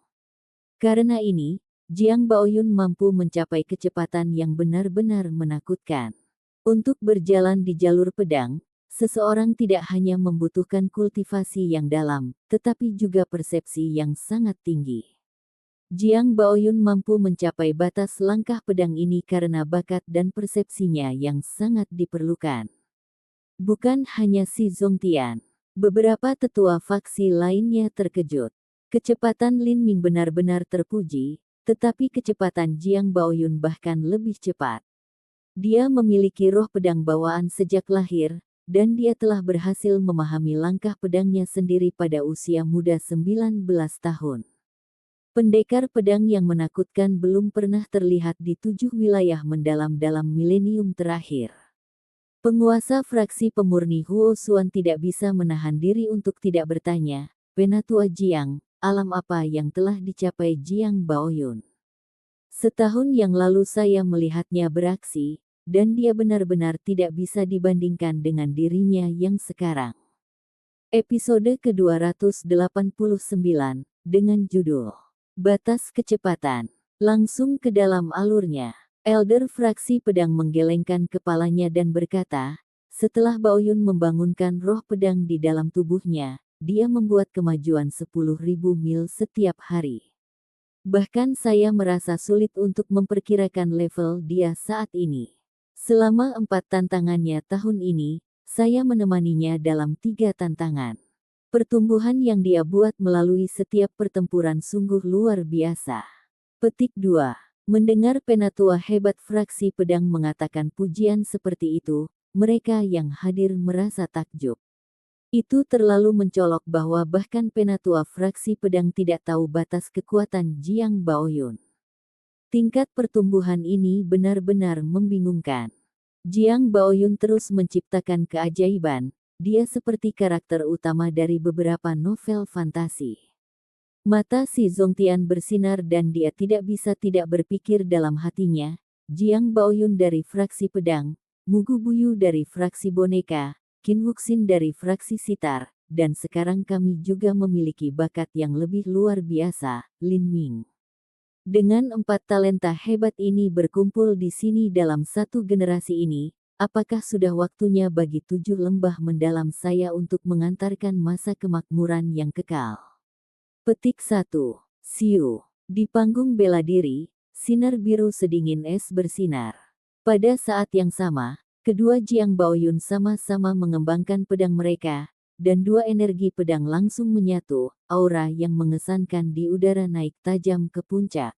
Karena ini, Jiang Baoyun mampu mencapai kecepatan yang benar-benar menakutkan. Untuk berjalan di jalur pedang, seseorang tidak hanya membutuhkan kultivasi yang dalam, tetapi juga persepsi yang sangat tinggi. Jiang Baoyun mampu mencapai batas langkah pedang ini karena bakat dan persepsinya yang sangat diperlukan. Bukan hanya Si Zongtian, beberapa tetua faksi lainnya terkejut. Kecepatan Lin Ming benar-benar terpuji, tetapi kecepatan Jiang Baoyun bahkan lebih cepat. Dia memiliki roh pedang bawaan sejak lahir, dan dia telah berhasil memahami langkah pedangnya sendiri pada usia muda 19 tahun. Pendekar pedang yang menakutkan belum pernah terlihat di 7 wilayah mendalam dalam milenium terakhir. Penguasa fraksi pemurni Huo Xuan tidak bisa menahan diri untuk tidak bertanya, "Penatua Jiang, alam apa yang telah dicapai Jiang Baoyun?" Setahun yang lalu saya melihatnya beraksi, dan dia benar-benar tidak bisa dibandingkan dengan dirinya yang sekarang. Episode ke-289, dengan judul Batas Kecepatan. Langsung ke dalam alurnya. Elder fraksi pedang menggelengkan kepalanya dan berkata, setelah Baoyun membangunkan roh pedang di dalam tubuhnya, dia membuat kemajuan 10.000 mil setiap hari. Bahkan saya merasa sulit untuk memperkirakan level dia saat ini. Selama 4 tantangannya tahun ini, saya menemaninya dalam 3 tantangan. Pertumbuhan yang dia buat melalui setiap pertempuran sungguh luar biasa. Petik 2. Mendengar penatua hebat fraksi pedang mengatakan pujian seperti itu, mereka yang hadir merasa takjub. Itu terlalu mencolok bahwa bahkan penatua fraksi pedang tidak tahu batas kekuatan Jiang Baoyun. Tingkat pertumbuhan ini benar-benar membingungkan. Jiang Baoyun terus menciptakan keajaiban, dia seperti karakter utama dari beberapa novel fantasi. Mata si Zongtian bersinar dan dia tidak bisa tidak berpikir dalam hatinya, Jiang Baoyun dari fraksi pedang, Mugu Buyu dari fraksi boneka, Qin Wuxin dari fraksi sitar, dan sekarang kami juga memiliki bakat yang lebih luar biasa, Lin Ming. Dengan 4 talenta hebat ini berkumpul di sini dalam satu generasi ini, apakah sudah waktunya bagi 7 lembah mendalam saya untuk mengantarkan masa kemakmuran yang kekal? Petik 1. Siu. Di panggung bela diri, sinar biru sedingin es bersinar. Pada saat yang sama, kedua Jiang Baoyun sama-sama mengembangkan pedang mereka, dan 2 energi pedang langsung menyatu, aura yang mengesankan di udara naik tajam ke puncak.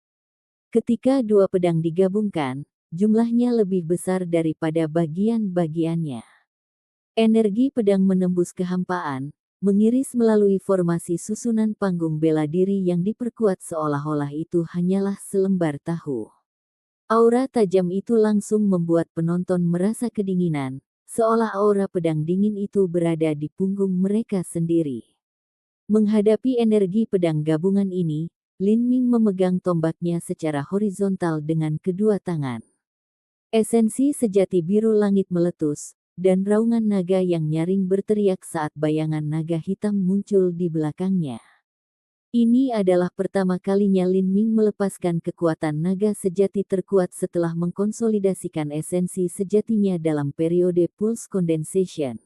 Ketika 2 pedang digabungkan, jumlahnya lebih besar daripada bagian-bagiannya. Energi pedang menembus kehampaan, mengiris melalui formasi susunan panggung bela diri yang diperkuat seolah-olah itu hanyalah selembar tahu. Aura tajam itu langsung membuat penonton merasa kedinginan, seolah aura pedang dingin itu berada di punggung mereka sendiri. Menghadapi energi pedang gabungan ini, Lin Ming memegang tombaknya secara horizontal dengan kedua tangan. Esensi sejati biru langit meletus, dan raungan naga yang nyaring berteriak saat bayangan naga hitam muncul di belakangnya. Ini adalah pertama kalinya Lin Ming melepaskan kekuatan naga sejati terkuat setelah mengkonsolidasikan esensi sejatinya dalam periode pulse condensation.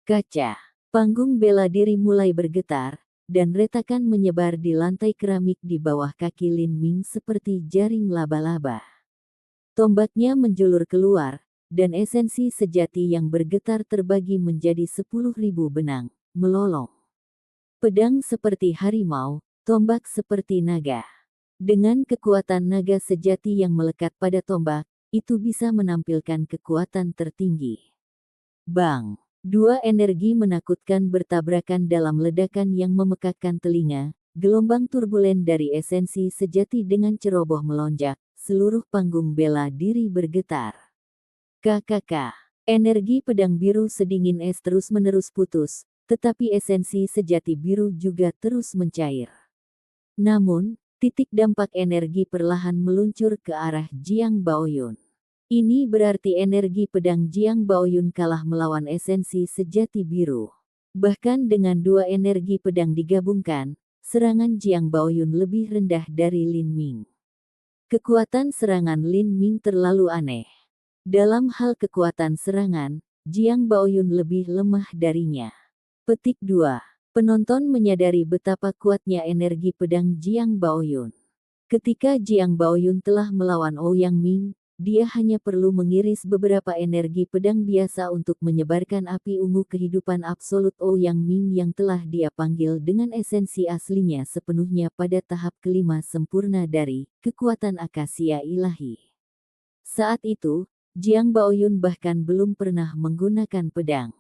Kaca. Panggung bela diri mulai bergetar, dan retakan menyebar di lantai keramik di bawah kaki Lin Ming seperti jaring laba-laba. Tombaknya menjulur keluar, dan esensi sejati yang bergetar terbagi menjadi 10.000 benang, melolong. Pedang seperti harimau, tombak seperti naga. Dengan kekuatan naga sejati yang melekat pada tombak, itu bisa menampilkan kekuatan tertinggi. Bang! 2 energi menakutkan bertabrakan dalam ledakan yang memekakkan telinga, gelombang turbulen dari esensi sejati dengan ceroboh melonjak, seluruh panggung bela diri bergetar. KKK. Energi pedang biru sedingin es terus-menerus putus, tetapi esensi sejati biru juga terus mencair. Namun, titik dampak energi perlahan meluncur ke arah Jiang Baoyun. Ini berarti energi pedang Jiang Baoyun kalah melawan esensi sejati biru. Bahkan dengan 2 energi pedang digabungkan, serangan Jiang Baoyun lebih rendah dari Lin Ming. Kekuatan serangan Lin Ming terlalu aneh. Dalam hal kekuatan serangan, Jiang Baoyun lebih lemah darinya. Petik 2. Penonton menyadari betapa kuatnya energi pedang Jiang Baoyun. Ketika Jiang Baoyun telah melawan Ouyang Ming, dia hanya perlu mengiris beberapa energi pedang biasa untuk menyebarkan api ungu kehidupan absolut Ouyang Ming yang telah dia panggil dengan esensi aslinya sepenuhnya pada tahap kelima sempurna dari kekuatan akasia ilahi. Saat itu, Jiang Baoyun bahkan belum pernah menggunakan pedang.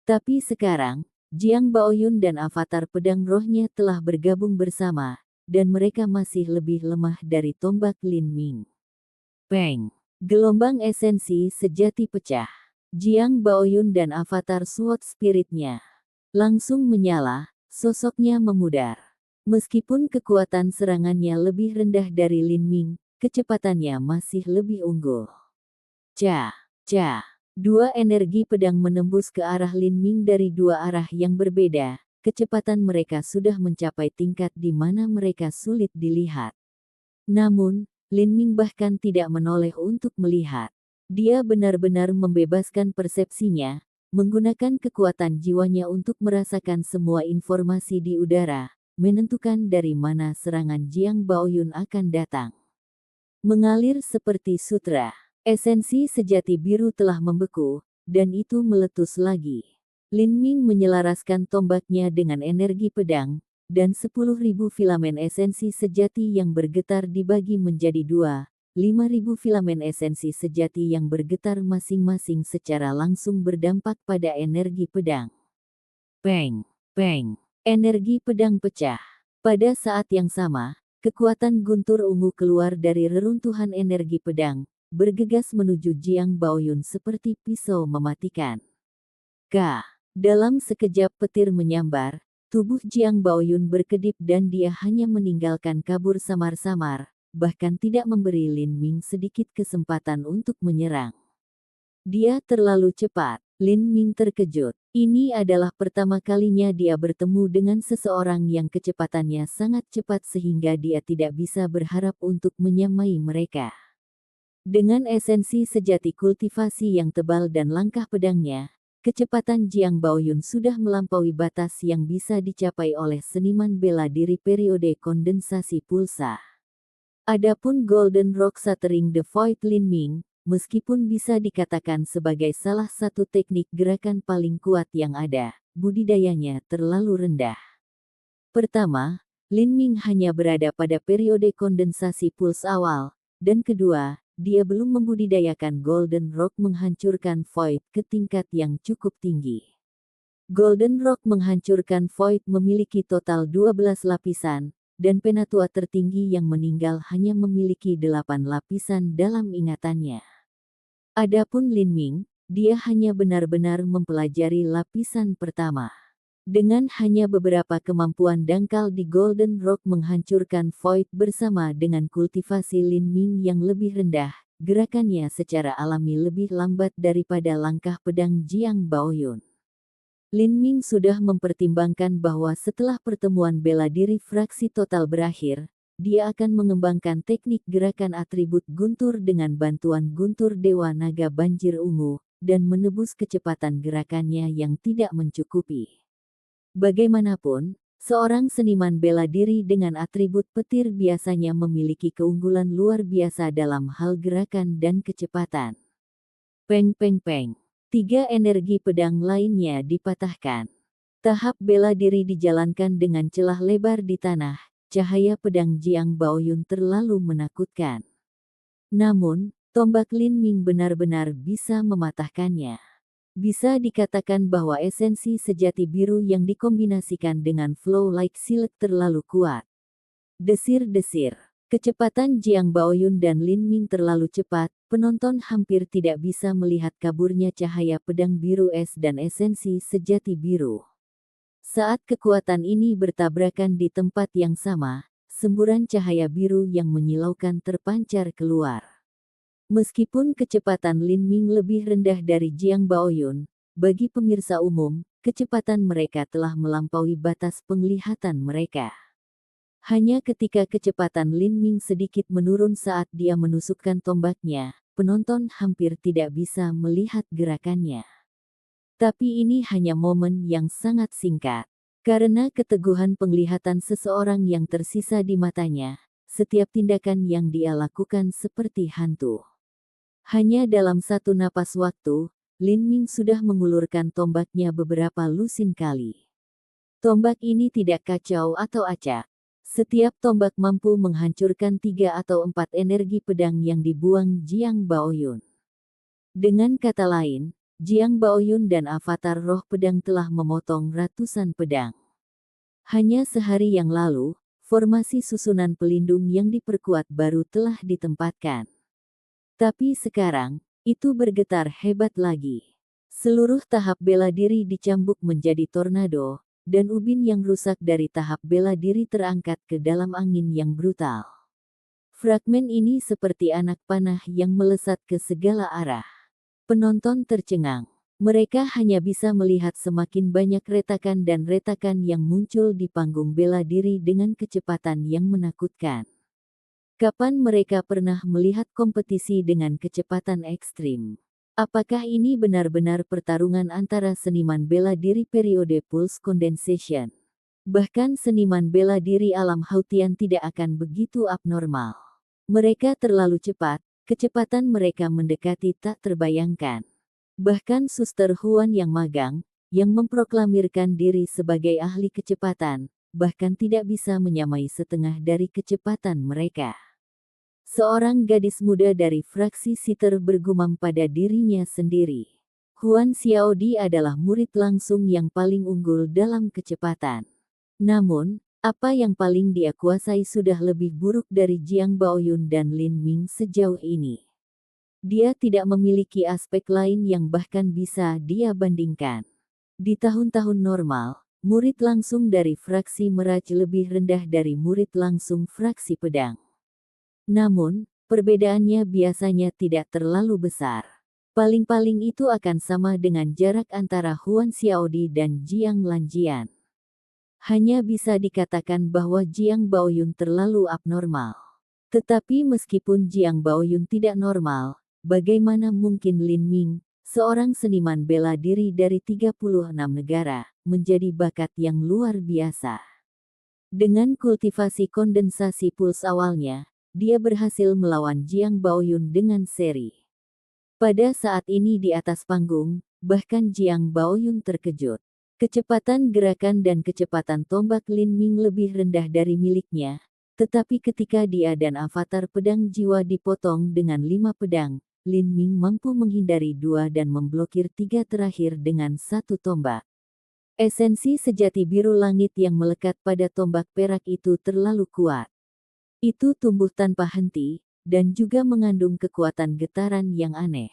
Tapi sekarang, Jiang Baoyun dan avatar pedang rohnya telah bergabung bersama, dan mereka masih lebih lemah dari tombak Lin Ming. Peng! Gelombang esensi sejati pecah. Jiang Baoyun dan avatar sword spiritnya langsung menyala, sosoknya memudar. Meskipun kekuatan serangannya lebih rendah dari Lin Ming, kecepatannya masih lebih unggul. Ca, ca. Dua energi pedang menembus ke arah Lin Ming dari dua arah yang berbeda. Kecepatan mereka sudah mencapai tingkat di mana mereka sulit dilihat. Namun, Lin Ming bahkan tidak menoleh untuk melihat. Dia benar-benar membebaskan persepsinya, menggunakan kekuatan jiwanya untuk merasakan semua informasi di udara, menentukan dari mana serangan Jiang Baoyun akan datang. Mengalir seperti sutra, esensi sejati biru telah membeku, dan itu meletus lagi. Lin Ming menyelaraskan tombaknya dengan energi pedang, dan 10.000 filamen esensi sejati yang bergetar dibagi menjadi dua, 5.000 filamen esensi sejati yang bergetar masing-masing secara langsung berdampak pada energi pedang. Peng, peng, energi pedang pecah. Pada saat yang sama, kekuatan guntur ungu keluar dari reruntuhan energi pedang, bergegas menuju Jiang Baoyun seperti pisau mematikan. Dalam sekejap petir menyambar, tubuh Jiang Baoyun berkedip dan dia hanya meninggalkan kabur samar-samar, bahkan tidak memberi Lin Ming sedikit kesempatan untuk menyerang. Dia terlalu cepat. Lin Ming terkejut. Ini adalah pertama kalinya dia bertemu dengan seseorang yang kecepatannya sangat cepat sehingga dia tidak bisa berharap untuk menyamai mereka. Dengan esensi sejati kultivasi yang tebal dan langkah pedangnya, kecepatan Jiang Baoyun sudah melampaui batas yang bisa dicapai oleh seniman bela diri periode kondensasi pulsa. Adapun Golden Rock Shattering the Void Lin Ming, meskipun bisa dikatakan sebagai salah satu teknik gerakan paling kuat yang ada, budidayanya terlalu rendah. Pertama, Lin Ming hanya berada pada periode kondensasi puls awal, dan kedua, dia belum membudidayakan Golden Rock menghancurkan Void ke tingkat yang cukup tinggi. Golden Rock menghancurkan Void memiliki total 12 lapisan, dan penatua tertinggi yang meninggal hanya memiliki 8 lapisan dalam ingatannya. Adapun Lin Ming, dia hanya benar-benar mempelajari lapisan pertama. Dengan hanya beberapa kemampuan dangkal di Golden Rock menghancurkan Void bersama dengan kultivasi Lin Ming yang lebih rendah, gerakannya secara alami lebih lambat daripada langkah pedang Jiang Baoyun. Lin Ming sudah mempertimbangkan bahwa setelah pertemuan bela diri fraksi total berakhir, dia akan mengembangkan teknik gerakan atribut guntur dengan bantuan guntur Dewa Naga Banjir Ungu, dan menebus kecepatan gerakannya yang tidak mencukupi. Bagaimanapun, seorang seniman bela diri dengan atribut petir biasanya memiliki keunggulan luar biasa dalam hal gerakan dan kecepatan. Peng peng peng. 3 energi pedang lainnya dipatahkan. Tahap bela diri dijalankan dengan celah lebar di tanah, cahaya pedang Jiang Baoyun terlalu menakutkan. Namun, tombak Lin Ming benar-benar bisa mematahkannya. Bisa dikatakan bahwa esensi sejati biru yang dikombinasikan dengan flow like silk terlalu kuat. Desir-desir. Kecepatan Jiang Baoyun dan Lin Ming terlalu cepat, penonton hampir tidak bisa melihat kaburnya cahaya pedang biru es dan esensi sejati biru. Saat kekuatan ini bertabrakan di tempat yang sama, semburan cahaya biru yang menyilaukan terpancar keluar. Meskipun kecepatan Lin Ming lebih rendah dari Jiang Baoyun, bagi pemirsa umum, kecepatan mereka telah melampaui batas penglihatan mereka. Hanya ketika kecepatan Lin Ming sedikit menurun saat dia menusukkan tombaknya, penonton hampir tidak bisa melihat gerakannya. Tapi ini hanya momen yang sangat singkat. Karena keteguhan penglihatan seseorang yang tersisa di matanya, setiap tindakan yang dia lakukan seperti hantu. Hanya dalam satu napas waktu, Lin Ming sudah mengulurkan tombaknya beberapa lusin kali. Tombak ini tidak kacau atau acak. Setiap tombak mampu menghancurkan 3 atau 4 energi pedang yang dibuang Jiang Baoyun. Dengan kata lain, Jiang Baoyun dan avatar roh pedang telah memotong ratusan pedang. Hanya sehari yang lalu, formasi susunan pelindung yang diperkuat baru telah ditempatkan. Tapi sekarang, itu bergetar hebat lagi. Seluruh tahap bela diri dicambuk menjadi tornado, dan ubin yang rusak dari tahap bela diri terangkat ke dalam angin yang brutal. Fragmen ini seperti anak panah yang melesat ke segala arah. Penonton tercengang. Mereka hanya bisa melihat semakin banyak retakan dan retakan yang muncul di panggung bela diri dengan kecepatan yang menakutkan. Kapan mereka pernah melihat kompetisi dengan kecepatan ekstrim? Apakah ini benar-benar pertarungan antara seniman bela diri periode pulse condensation? Bahkan seniman bela diri alam Hautian tidak akan begitu abnormal. Mereka terlalu cepat, kecepatan mereka mendekati tak terbayangkan. Bahkan Suster Huan yang magang, yang memproklamirkan diri sebagai ahli kecepatan, bahkan tidak bisa menyamai setengah dari kecepatan mereka. Seorang gadis muda dari fraksi Siter bergumam pada dirinya sendiri. Huan Xiaodi adalah murid langsung yang paling unggul dalam kecepatan. Namun, apa yang paling dia kuasai sudah lebih buruk dari Jiang Baoyun dan Lin Ming sejauh ini. Dia tidak memiliki aspek lain yang bahkan bisa dia bandingkan. Di tahun-tahun normal, murid langsung dari fraksi Meraj lebih rendah dari murid langsung fraksi pedang. Namun, perbedaannya biasanya tidak terlalu besar. Paling-paling itu akan sama dengan jarak antara Huan Xiaodi dan Jiang Lanjian. Hanya bisa dikatakan bahwa Jiang Baoyun terlalu abnormal. Tetapi meskipun Jiang Baoyun tidak normal, bagaimana mungkin Lin Ming, seorang seniman bela diri dari 36 negara, menjadi bakat yang luar biasa? Dengan kultivasi kondensasi puls awalnya, dia berhasil melawan Jiang Baoyun dengan seri. Pada saat ini di atas panggung, bahkan Jiang Baoyun terkejut. Kecepatan gerakan dan kecepatan tombak Lin Ming lebih rendah dari miliknya, tetapi ketika dia dan avatar pedang jiwa dipotong dengan 5 pedang, Lin Ming mampu menghindari 2 dan memblokir 3 terakhir dengan 1 tombak. Esensi sejati biru langit yang melekat pada tombak perak itu terlalu kuat. Itu tumbuh tanpa henti, dan juga mengandung kekuatan getaran yang aneh.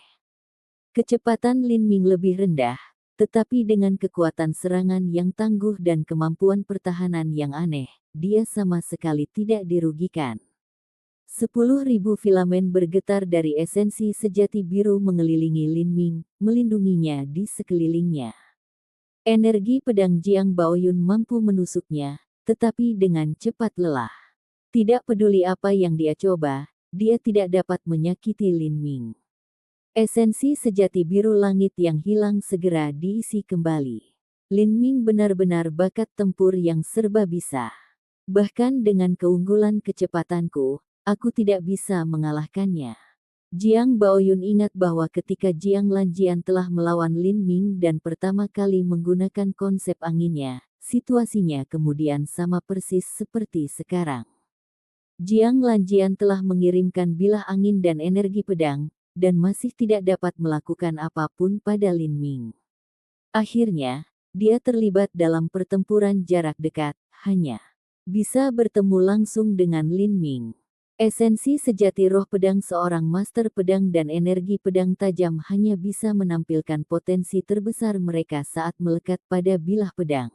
Kecepatan Lin Ming lebih rendah, tetapi dengan kekuatan serangan yang tangguh dan kemampuan pertahanan yang aneh, dia sama sekali tidak dirugikan. 10.000 filamen bergetar dari esensi sejati biru mengelilingi Lin Ming, melindunginya di sekelilingnya. Energi pedang Jiang Baoyun mampu menusuknya, tetapi dengan cepat lelah. Tidak peduli apa yang dia coba, dia tidak dapat menyakiti Lin Ming. Esensi sejati biru langit yang hilang segera diisi kembali. Lin Ming benar-benar bakat tempur yang serba bisa. Bahkan dengan keunggulan kecepatanku, aku tidak bisa mengalahkannya. Jiang Baoyun ingat bahwa ketika Jiang Lanjian telah melawan Lin Ming dan pertama kali menggunakan konsep anginnya, situasinya kemudian sama persis seperti sekarang. Jiang Lanjian telah mengirimkan bilah angin dan energi pedang, dan masih tidak dapat melakukan apapun pada Lin Ming. Akhirnya, dia terlibat dalam pertempuran jarak dekat, hanya bisa bertemu langsung dengan Lin Ming. Esensi sejati roh pedang seorang master pedang dan energi pedang tajam hanya bisa menampilkan potensi terbesar mereka saat melekat pada bilah pedang.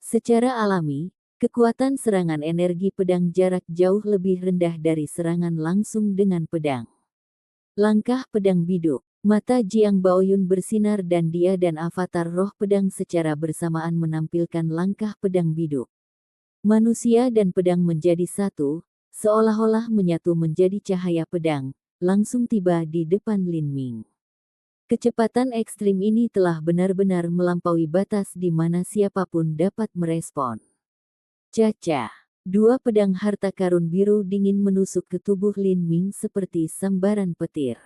Secara alami, kekuatan serangan energi pedang jarak jauh lebih rendah dari serangan langsung dengan pedang. Langkah pedang biduk. Mata Jiang Baoyun bersinar dan dia dan avatar roh pedang secara bersamaan menampilkan langkah pedang biduk. Manusia dan pedang menjadi satu, seolah-olah menyatu menjadi cahaya pedang, langsung tiba di depan Lin Ming. Kecepatan ekstrim ini telah benar-benar melampaui batas di mana siapapun dapat merespon. Caca. 2 pedang harta karun biru dingin menusuk ke tubuh Lin Ming seperti sambaran petir.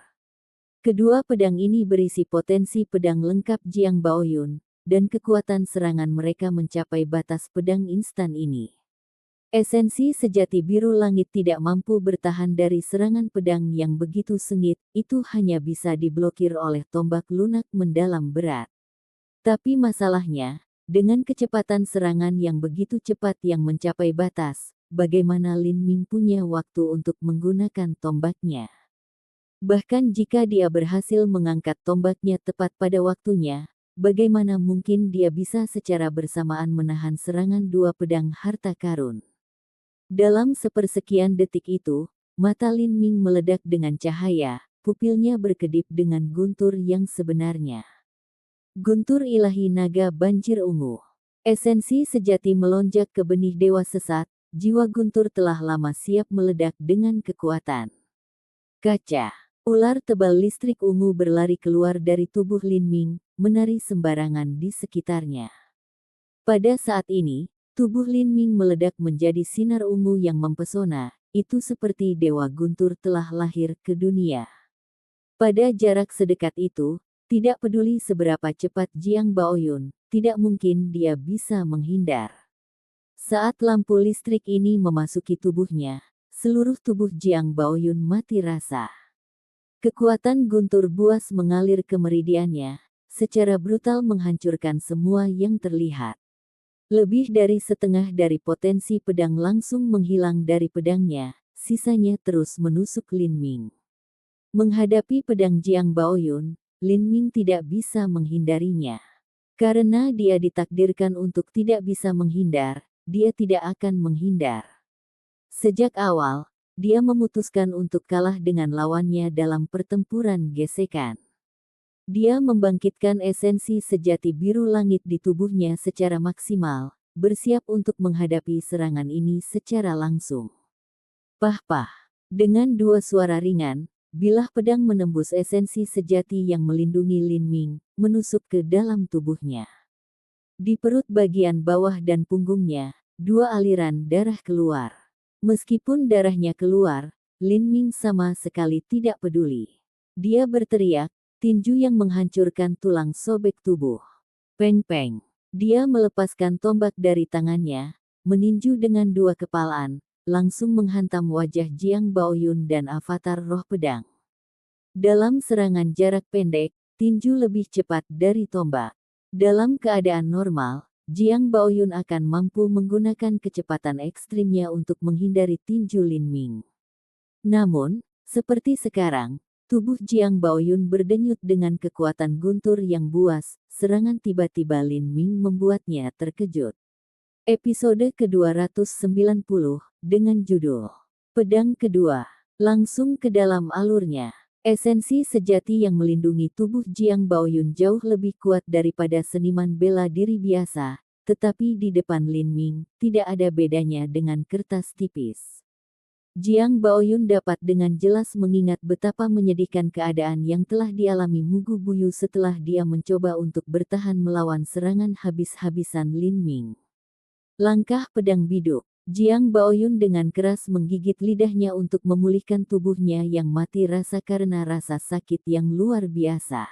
Kedua pedang ini berisi potensi pedang lengkap Jiang Baoyun, dan kekuatan serangan mereka mencapai batas pedang instan ini. Esensi sejati biru langit tidak mampu bertahan dari serangan pedang yang begitu sengit, itu hanya bisa diblokir oleh tombak lunak mendalam berat. Tapi masalahnya, dengan kecepatan serangan yang begitu cepat yang mencapai batas, bagaimana Lin Ming punya waktu untuk menggunakan tombaknya? Bahkan jika dia berhasil mengangkat tombaknya tepat pada waktunya, bagaimana mungkin dia bisa secara bersamaan menahan serangan 2 pedang harta karun? Dalam sepersekian detik itu, mata Lin Ming meledak dengan cahaya, pupilnya berkedip dengan guntur yang sebenarnya. Guntur ilahi naga banjir ungu. Esensi sejati melonjak ke benih dewa sesat, jiwa guntur telah lama siap meledak dengan kekuatan. Kaca. Ular tebal listrik ungu berlari keluar dari tubuh Lin Ming, menari sembarangan di sekitarnya. Pada saat ini, tubuh Lin Ming meledak menjadi sinar ungu yang mempesona, itu seperti dewa guntur telah lahir ke dunia. Pada jarak sedekat itu, tidak peduli seberapa cepat Jiang Baoyun, tidak mungkin dia bisa menghindar. Saat lampu listrik ini memasuki tubuhnya, seluruh tubuh Jiang Baoyun mati rasa. Kekuatan guntur buas mengalir ke meridiannya, secara brutal menghancurkan semua yang terlihat. Lebih dari setengah dari potensi pedang langsung menghilang dari pedangnya, sisanya terus menusuk Lin Ming. Menghadapi pedang Jiang Baoyun, Lin Ming tidak bisa menghindarinya. Karena dia ditakdirkan untuk tidak bisa menghindar, dia tidak akan menghindar. Sejak awal, dia memutuskan untuk kalah dengan lawannya dalam pertempuran gesekan. Dia membangkitkan esensi sejati biru langit di tubuhnya secara maksimal, bersiap untuk menghadapi serangan ini secara langsung. Pah-pah. Dengan dua suara ringan, bilah pedang menembus esensi sejati yang melindungi Lin Ming, menusuk ke dalam tubuhnya. Di perut bagian bawah dan punggungnya, dua aliran darah keluar. Meskipun darahnya keluar, Lin Ming sama sekali tidak peduli. Dia berteriak, tinju yang menghancurkan tulang sobek tubuh. Peng-peng. Dia melepaskan tombak dari tangannya, meninju dengan dua kepalan, langsung menghantam wajah Jiang Baoyun dan avatar roh pedang. Dalam serangan jarak pendek, tinju lebih cepat dari tombak. Dalam keadaan normal, Jiang Baoyun akan mampu menggunakan kecepatan ekstrimnya untuk menghindari tinju Lin Ming. Namun, seperti sekarang, tubuh Jiang Baoyun berdenyut dengan kekuatan guntur yang buas, serangan tiba-tiba Lin Ming membuatnya terkejut. Episode ke-290, dengan judul Pedang Kedua, langsung ke dalam alurnya. Esensi sejati yang melindungi tubuh Jiang Baoyun jauh lebih kuat daripada seniman bela diri biasa, tetapi di depan Lin Ming, tidak ada bedanya dengan kertas tipis. Jiang Baoyun dapat dengan jelas mengingat betapa menyedihkan keadaan yang telah dialami Mugu Buyu setelah dia mencoba untuk bertahan melawan serangan habis-habisan Lin Ming. Langkah pedang biduk. Jiang Baoyun dengan keras menggigit lidahnya untuk memulihkan tubuhnya yang mati rasa karena rasa sakit yang luar biasa.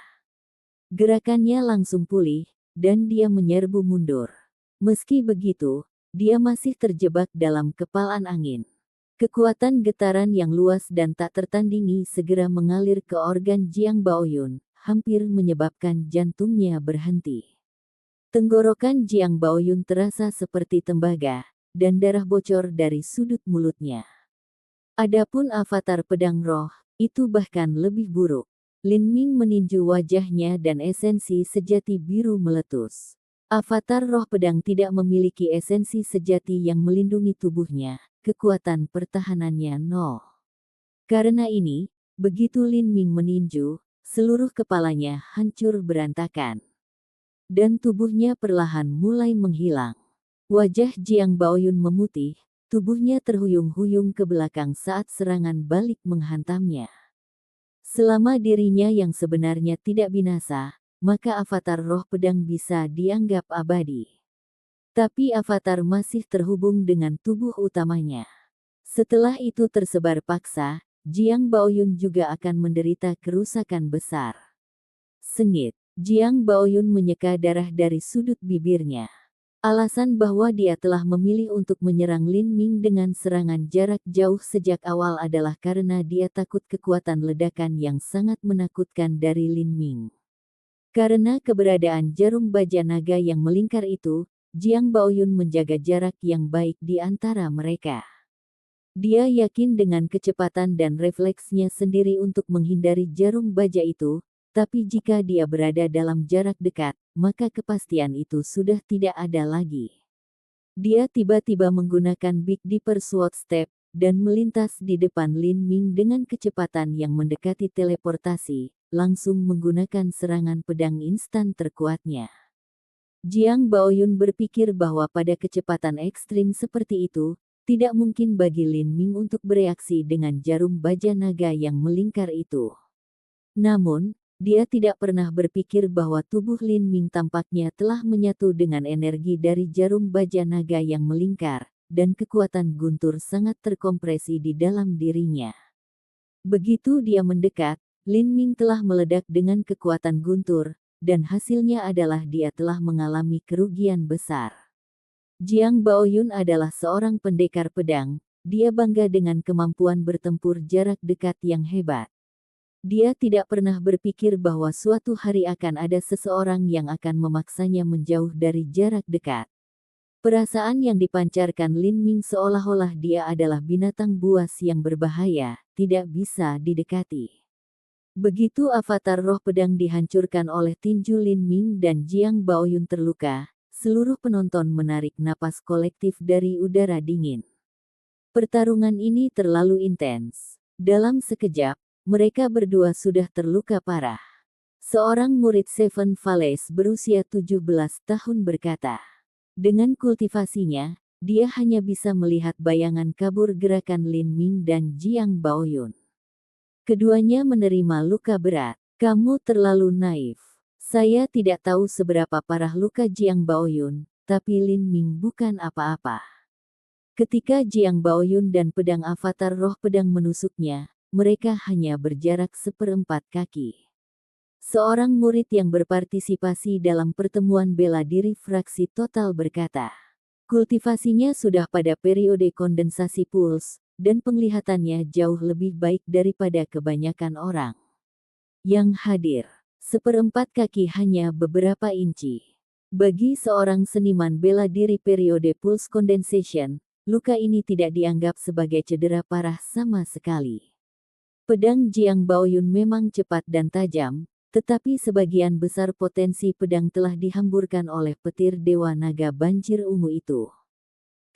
Gerakannya langsung pulih, dan dia menyerbu mundur. Meski begitu, dia masih terjebak dalam kepalan angin. Kekuatan getaran yang luas dan tak tertandingi segera mengalir ke organ Jiang Baoyun, hampir menyebabkan jantungnya berhenti. Tenggorokan Jiang Baoyun terasa seperti tembaga, dan darah bocor dari sudut mulutnya. Adapun avatar pedang roh, itu bahkan lebih buruk. Lin Ming meninju wajahnya dan esensi sejati biru meletus. Avatar roh pedang tidak memiliki esensi sejati yang melindungi tubuhnya, kekuatan pertahanannya nol. Karena ini, begitu Lin Ming meninju, seluruh kepalanya hancur berantakan. Dan tubuhnya perlahan mulai menghilang. Wajah Jiang Baoyun memutih, tubuhnya terhuyung-huyung ke belakang saat serangan balik menghantamnya. Selama dirinya yang sebenarnya tidak binasa, maka avatar roh pedang bisa dianggap abadi. Tapi avatar masih terhubung dengan tubuh utamanya. Setelah itu tersebar paksa, Jiang Baoyun juga akan menderita kerusakan besar. Sengit, Jiang Baoyun menyeka darah dari sudut bibirnya. Alasan bahwa dia telah memilih untuk menyerang Lin Ming dengan serangan jarak jauh sejak awal adalah karena dia takut kekuatan ledakan yang sangat menakutkan dari Lin Ming. Karena keberadaan jarum baja naga yang melingkar itu, Jiang Baoyun menjaga jarak yang baik di antara mereka. Dia yakin dengan kecepatan dan refleksnya sendiri untuk menghindari jarum baja itu, tapi jika dia berada dalam jarak dekat, maka kepastian itu sudah tidak ada lagi. Dia tiba-tiba menggunakan Big Dipper Sword Step, dan melintas di depan Lin Ming dengan kecepatan yang mendekati teleportasi, langsung menggunakan serangan pedang instan terkuatnya. Jiang Baoyun berpikir bahwa pada kecepatan ekstrim seperti itu, tidak mungkin bagi Lin Ming untuk bereaksi dengan jarum baja naga yang melingkar itu. Namun, dia tidak pernah berpikir bahwa tubuh Lin Ming tampaknya telah menyatu dengan energi dari jarum baja naga yang melingkar, dan kekuatan guntur sangat terkompresi di dalam dirinya. Begitu dia mendekat, Lin Ming telah meledak dengan kekuatan guntur, dan hasilnya adalah dia telah mengalami kerugian besar. Jiang Baoyun adalah seorang pendekar pedang, dia bangga dengan kemampuan bertempur jarak dekat yang hebat. Dia tidak pernah berpikir bahwa suatu hari akan ada seseorang yang akan memaksanya menjauh dari jarak dekat. Perasaan yang dipancarkan Lin Ming seolah-olah dia adalah binatang buas yang berbahaya, tidak bisa didekati. Begitu avatar roh pedang dihancurkan oleh tinju Lin Ming dan Jiang Baoyun terluka, seluruh penonton menarik napas kolektif dari udara dingin. Pertarungan ini terlalu intens. Dalam sekejap, mereka berdua sudah terluka parah. Seorang murid Seven Valleys berusia 17 tahun berkata, dengan kultivasinya, dia hanya bisa melihat bayangan kabur gerakan Lin Ming dan Jiang Baoyun. Keduanya menerima luka berat. Kamu terlalu naif. Saya tidak tahu seberapa parah luka Jiang Baoyun, tapi Lin Ming bukan apa-apa. Ketika Jiang Baoyun dan pedang avatar roh pedang menusuknya, mereka hanya berjarak seperempat kaki. Seorang murid yang berpartisipasi dalam pertemuan bela diri fraksi total berkata, kultivasinya sudah pada periode kondensasi puls, dan penglihatannya jauh lebih baik daripada kebanyakan orang yang hadir. Seperempat kaki hanya beberapa inci. Bagi seorang seniman bela diri periode pulse condensation, luka ini tidak dianggap sebagai cedera parah sama sekali. Pedang Jiang Baoyun memang cepat dan tajam, tetapi sebagian besar potensi pedang telah dihamburkan oleh petir Dewa Naga Banjir Ungu itu.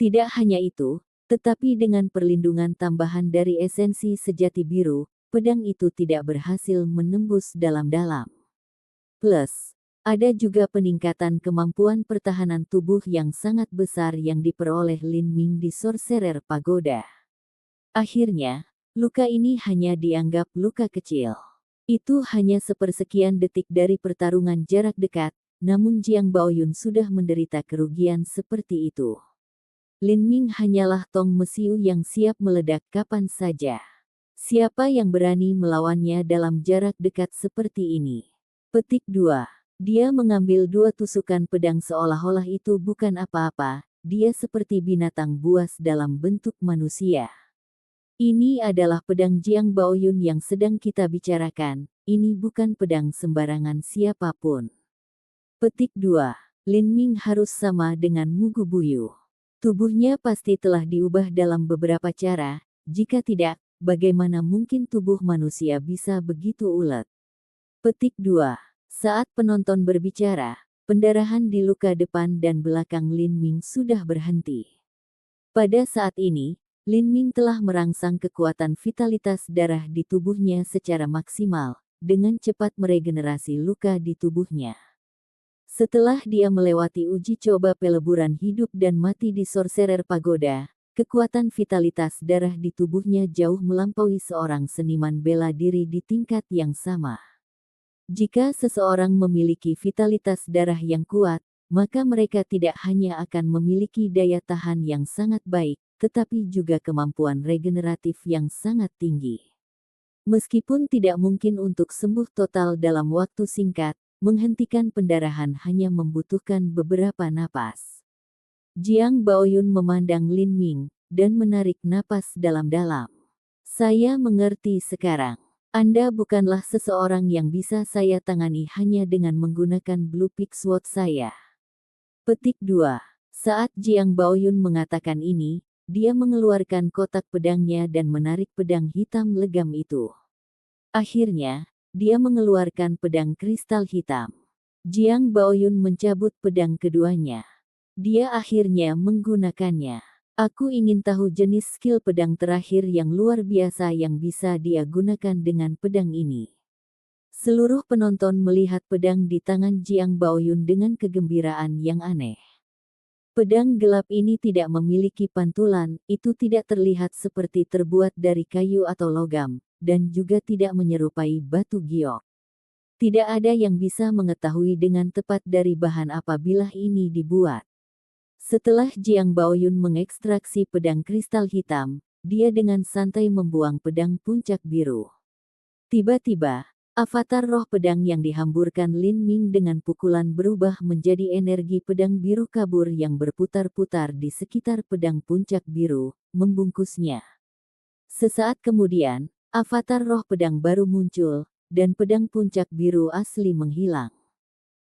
Tidak hanya itu, tetapi dengan perlindungan tambahan dari esensi sejati biru, pedang itu tidak berhasil menembus dalam-dalam. Plus, ada juga peningkatan kemampuan pertahanan tubuh yang sangat besar yang diperoleh Lin Ming di Sorcerer Pagoda. Akhirnya, luka ini hanya dianggap luka kecil. Itu hanya sepersekian detik dari pertarungan jarak dekat, namun Jiang Baoyun sudah menderita kerugian seperti itu. Lin Ming hanyalah tong mesiu yang siap meledak kapan saja. Siapa yang berani melawannya dalam jarak dekat seperti ini? Petik 2. Dia mengambil 2 tusukan pedang seolah-olah itu bukan apa-apa, dia seperti binatang buas dalam bentuk manusia. Ini adalah pedang Jiang Baoyun yang sedang kita bicarakan, ini bukan pedang sembarangan siapapun. Petik 2. Lin Ming harus sama dengan Mugu Buyu. Tubuhnya pasti telah diubah dalam beberapa cara, jika tidak, bagaimana mungkin tubuh manusia bisa begitu ulet? Petik 2. Saat penonton berbicara, pendarahan di luka depan dan belakang Lin Ming sudah berhenti. Pada saat ini, Lin Ming telah merangsang kekuatan vitalitas darah di tubuhnya secara maksimal, dengan cepat meregenerasi luka di tubuhnya. Setelah dia melewati uji coba peleburan hidup dan mati di Sorcerer Pagoda, kekuatan vitalitas darah di tubuhnya jauh melampaui seorang seniman bela diri di tingkat yang sama. Jika seseorang memiliki vitalitas darah yang kuat, maka mereka tidak hanya akan memiliki daya tahan yang sangat baik, tetapi juga kemampuan regeneratif yang sangat tinggi. Meskipun tidak mungkin untuk sembuh total dalam waktu singkat, menghentikan pendarahan hanya membutuhkan beberapa napas. Jiang Baoyun memandang Lin Ming, dan menarik napas dalam-dalam. Saya mengerti sekarang. Anda bukanlah seseorang yang bisa saya tangani hanya dengan menggunakan Blue Pick Sword saya. Petik 2. Saat Jiang Baoyun mengatakan ini, dia mengeluarkan kotak pedangnya dan menarik pedang hitam legam itu. Akhirnya, dia mengeluarkan pedang kristal hitam. Jiang Baoyun mencabut pedang keduanya. Dia akhirnya menggunakannya. Aku ingin tahu jenis skill pedang terakhir yang luar biasa yang bisa dia gunakan dengan pedang ini. Seluruh penonton melihat pedang di tangan Jiang Baoyun dengan kegembiraan yang aneh. Pedang gelap ini tidak memiliki pantulan, itu tidak terlihat seperti terbuat dari kayu atau logam, dan juga tidak menyerupai batu giok. Tidak ada yang bisa mengetahui dengan tepat dari bahan apabila ini dibuat. Setelah Jiang Baoyun mengekstraksi pedang kristal hitam, dia dengan santai membuang pedang puncak biru. Tiba-tiba, avatar roh pedang yang dihamburkan Lin Ming dengan pukulan berubah menjadi energi pedang biru kabur yang berputar-putar di sekitar pedang puncak biru, membungkusnya. Sesaat kemudian, avatar roh pedang baru muncul, dan pedang puncak biru asli menghilang.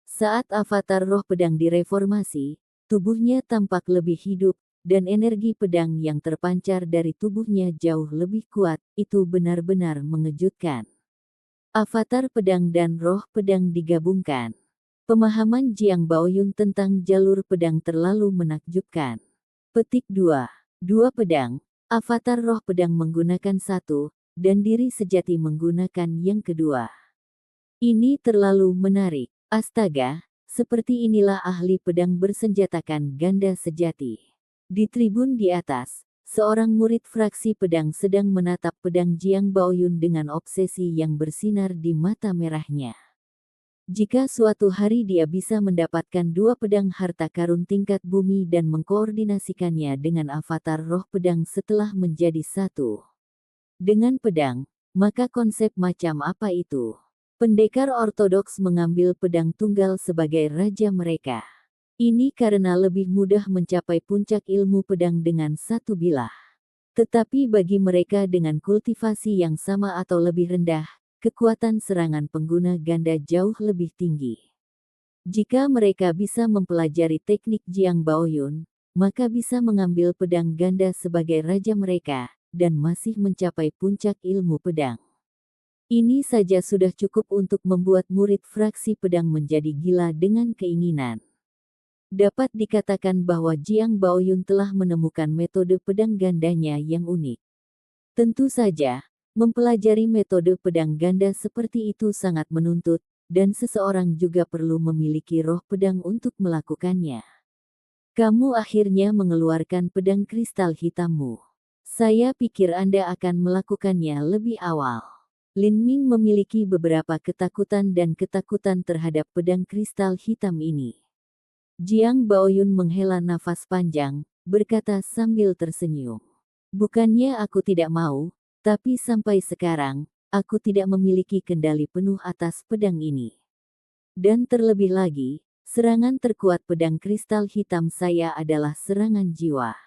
Saat avatar roh pedang direformasi, tubuhnya tampak lebih hidup, dan energi pedang yang terpancar dari tubuhnya jauh lebih kuat, itu benar-benar mengejutkan. Avatar pedang dan roh pedang digabungkan. Pemahaman Jiang Baoyun tentang jalur pedang terlalu menakjubkan. Petik 2. Dua pedang, avatar roh pedang menggunakan satu, dan diri sejati menggunakan yang kedua. Ini terlalu menarik. Astaga! Seperti inilah ahli pedang bersenjatakan ganda sejati. Di tribun di atas, seorang murid fraksi pedang sedang menatap pedang Jiang Baoyun dengan obsesi yang bersinar di mata merahnya. Jika suatu hari dia bisa mendapatkan dua pedang harta karun tingkat bumi dan mengkoordinasikannya dengan avatar roh pedang setelah menjadi satu dengan pedang, maka konsep macam apa itu? Pendekar ortodoks mengambil pedang tunggal sebagai raja mereka. Ini karena lebih mudah mencapai puncak ilmu pedang dengan satu bilah. Tetapi bagi mereka dengan kultivasi yang sama atau lebih rendah, kekuatan serangan pengguna ganda jauh lebih tinggi. Jika mereka bisa mempelajari teknik Jiang Baoyun, maka bisa mengambil pedang ganda sebagai raja mereka, dan masih mencapai puncak ilmu pedang. Ini saja sudah cukup untuk membuat murid fraksi pedang menjadi gila dengan keinginan. Dapat dikatakan bahwa Jiang Baoyun telah menemukan metode pedang gandanya yang unik. Tentu saja, mempelajari metode pedang ganda seperti itu sangat menuntut, dan seseorang juga perlu memiliki roh pedang untuk melakukannya. Kamu akhirnya mengeluarkan pedang kristal hitammu. Saya pikir Anda akan melakukannya lebih awal. Lin Ming memiliki beberapa ketakutan dan ketakutan terhadap pedang kristal hitam ini. Jiang Baoyun menghela nafas panjang, berkata sambil tersenyum. Bukannya aku tidak mau, tapi sampai sekarang, aku tidak memiliki kendali penuh atas pedang ini. Dan terlebih lagi, serangan terkuat pedang kristal hitam saya adalah serangan jiwa.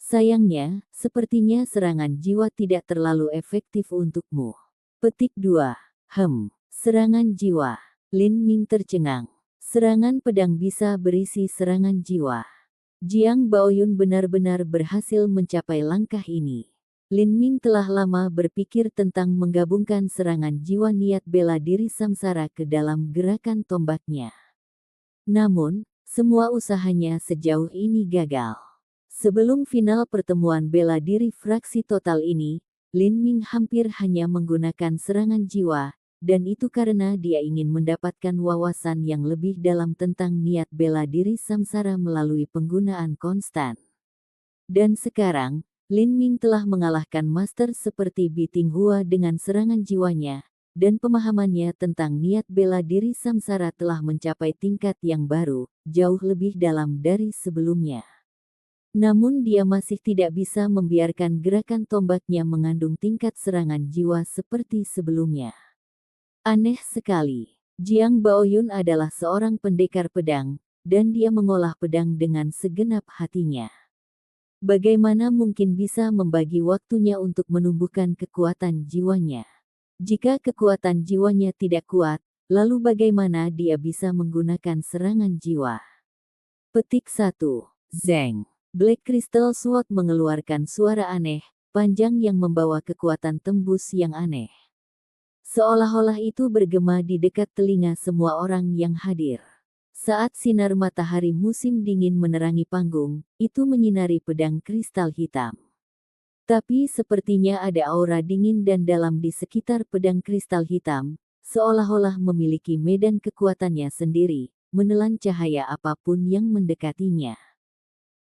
Sayangnya, sepertinya serangan jiwa tidak terlalu efektif untukmu. Petik 2. Serangan jiwa. Lin Ming tercengang. Serangan pedang bisa berisi serangan jiwa. Jiang Baoyun benar-benar berhasil mencapai langkah ini. Lin Ming telah lama berpikir tentang menggabungkan serangan jiwa niat bela diri samsara ke dalam gerakan tombaknya. Namun, semua usahanya sejauh ini gagal. Sebelum final pertemuan bela diri fraksi total ini, Lin Ming hampir hanya menggunakan serangan jiwa, dan itu karena dia ingin mendapatkan wawasan yang lebih dalam tentang niat bela diri samsara melalui penggunaan konstan. Dan sekarang, Lin Ming telah mengalahkan master seperti Bi Tinghua dengan serangan jiwanya, dan pemahamannya tentang niat bela diri samsara telah mencapai tingkat yang baru, jauh lebih dalam dari sebelumnya. Namun dia masih tidak bisa membiarkan gerakan tombaknya mengandung tingkat serangan jiwa seperti sebelumnya. Aneh sekali. Jiang Baoyun adalah seorang pendekar pedang, dan dia mengolah pedang dengan segenap hatinya. Bagaimana mungkin bisa membagi waktunya untuk menumbuhkan kekuatan jiwanya? Jika kekuatan jiwanya tidak kuat, lalu bagaimana dia bisa menggunakan serangan jiwa? Petik 1. Zeng. Black Crystal Sword mengeluarkan suara aneh, panjang yang membawa kekuatan tembus yang aneh. Seolah-olah itu bergema di dekat telinga semua orang yang hadir. Saat sinar matahari musim dingin menerangi panggung, itu menyinari pedang kristal hitam. Tapi sepertinya ada aura dingin dan dalam di sekitar pedang kristal hitam, seolah-olah memiliki medan kekuatannya sendiri, menelan cahaya apapun yang mendekatinya.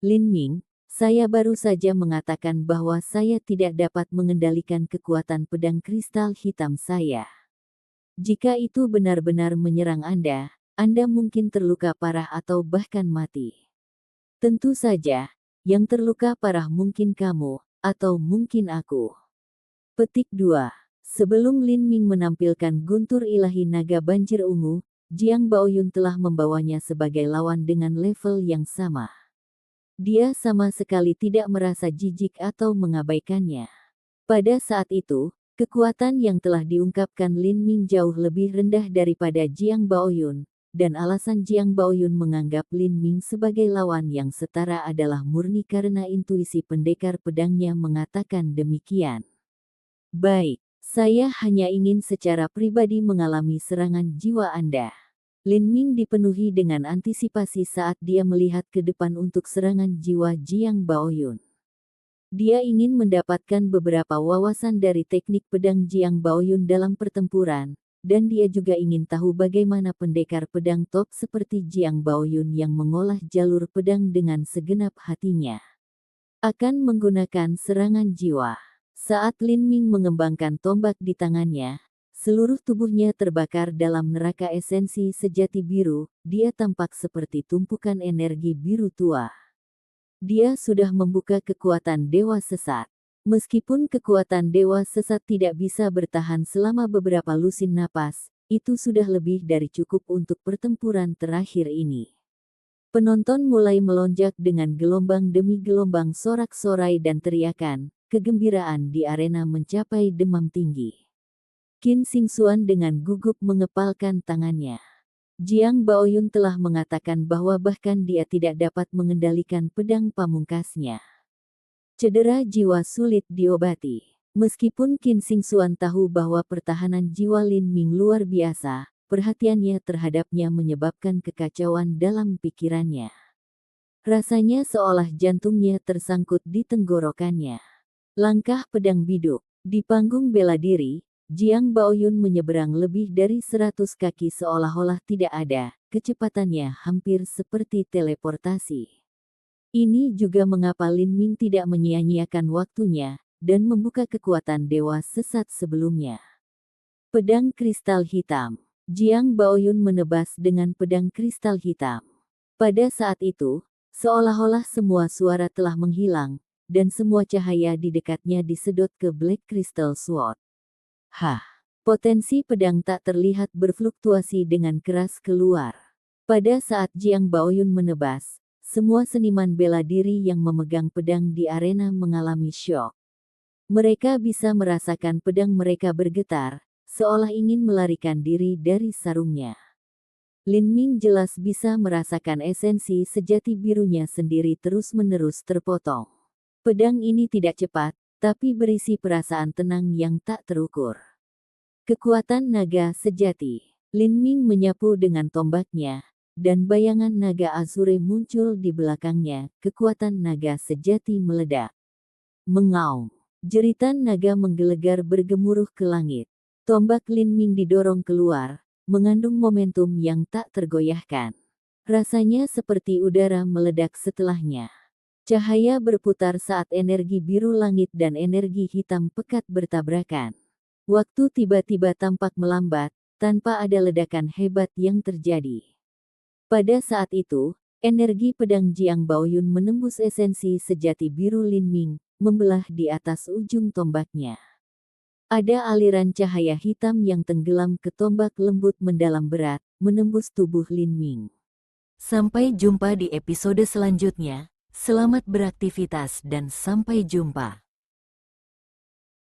Lin Ming, saya baru saja mengatakan bahwa saya tidak dapat mengendalikan kekuatan pedang kristal hitam saya. Jika itu benar-benar menyerang Anda mungkin terluka parah atau bahkan mati. Tentu saja, yang terluka parah mungkin kamu, atau mungkin aku. Petik 2. Sebelum Lin Ming menampilkan guntur ilahi naga banjir ungu, Jiang Baoyun telah membawanya sebagai lawan dengan level yang sama. Dia sama sekali tidak merasa jijik atau mengabaikannya. Pada saat itu, kekuatan yang telah diungkapkan Lin Ming jauh lebih rendah daripada Jiang Baoyun, dan alasan Jiang Baoyun menganggap Lin Ming sebagai lawan yang setara adalah murni karena intuisi pendekar pedangnya mengatakan demikian. Baik, saya hanya ingin secara pribadi mengalami serangan jiwa Anda. Lin Ming dipenuhi dengan antisipasi saat dia melihat ke depan untuk serangan jiwa Jiang Baoyun. Dia ingin mendapatkan beberapa wawasan dari teknik pedang Jiang Baoyun dalam pertempuran, dan dia juga ingin tahu bagaimana pendekar pedang top seperti Jiang Baoyun yang mengolah jalur pedang dengan segenap hatinya akan menggunakan serangan jiwa. Saat Lin Ming mengembangkan tombak di tangannya, seluruh tubuhnya terbakar dalam neraka esensi sejati biru, dia tampak seperti tumpukan energi biru tua. Dia sudah membuka kekuatan dewa sesat. Meskipun kekuatan dewa sesat tidak bisa bertahan selama beberapa lusin napas, itu sudah lebih dari cukup untuk pertempuran terakhir ini. Penonton mulai melonjak dengan gelombang demi gelombang sorak-sorai dan teriakan, kegembiraan di arena mencapai demam tinggi. Qin Xingxuan dengan gugup mengepalkan tangannya. Jiang Baoyun telah mengatakan bahwa bahkan dia tidak dapat mengendalikan pedang pamungkasnya. Cedera jiwa sulit diobati. Meskipun Qin Xingxuan tahu bahwa pertahanan jiwa Lin Ming luar biasa, perhatiannya terhadapnya menyebabkan kekacauan dalam pikirannya. Rasanya seolah jantungnya tersangkut di tenggorokannya. Langkah pedang biduk. Di panggung bela diri, Jiang Baoyun menyeberang lebih dari 100 kaki seolah-olah tidak ada, kecepatannya hampir seperti teleportasi. Ini juga mengapa Lin Ming tidak menyia-nyiakan waktunya, dan membuka kekuatan dewa sesat sebelumnya. Pedang kristal hitam. Jiang Baoyun menebas dengan pedang kristal hitam. Pada saat itu, seolah-olah semua suara telah menghilang, dan semua cahaya di dekatnya disedot ke Black Crystal Sword. Potensi pedang tak terlihat berfluktuasi dengan keras keluar. Pada saat Jiang Baoyun menebas, semua seniman bela diri yang memegang pedang di arena mengalami syok. Mereka bisa merasakan pedang mereka bergetar, seolah ingin melarikan diri dari sarungnya. Lin Ming jelas bisa merasakan esensi sejati birunya sendiri terus-menerus terpotong. Pedang ini tidak cepat, tapi berisi perasaan tenang yang tak terukur. Kekuatan naga sejati. Lin Ming menyapu dengan tombaknya, dan bayangan naga azure muncul di belakangnya. Kekuatan naga sejati meledak. Mengaum. Jeritan naga menggelegar bergemuruh ke langit. Tombak Lin Ming didorong keluar, mengandung momentum yang tak tergoyahkan. Rasanya seperti udara meledak setelahnya. Cahaya berputar saat energi biru langit dan energi hitam pekat bertabrakan. Waktu tiba-tiba tampak melambat, tanpa ada ledakan hebat yang terjadi. Pada saat itu, energi pedang Jiang Baoyun menembus esensi sejati biru Lin Ming, membelah di atas ujung tombaknya. Ada aliran cahaya hitam yang tenggelam ke tombak lembut mendalam berat, menembus tubuh Lin Ming. Sampai jumpa di episode selanjutnya. Selamat beraktivitas dan sampai jumpa.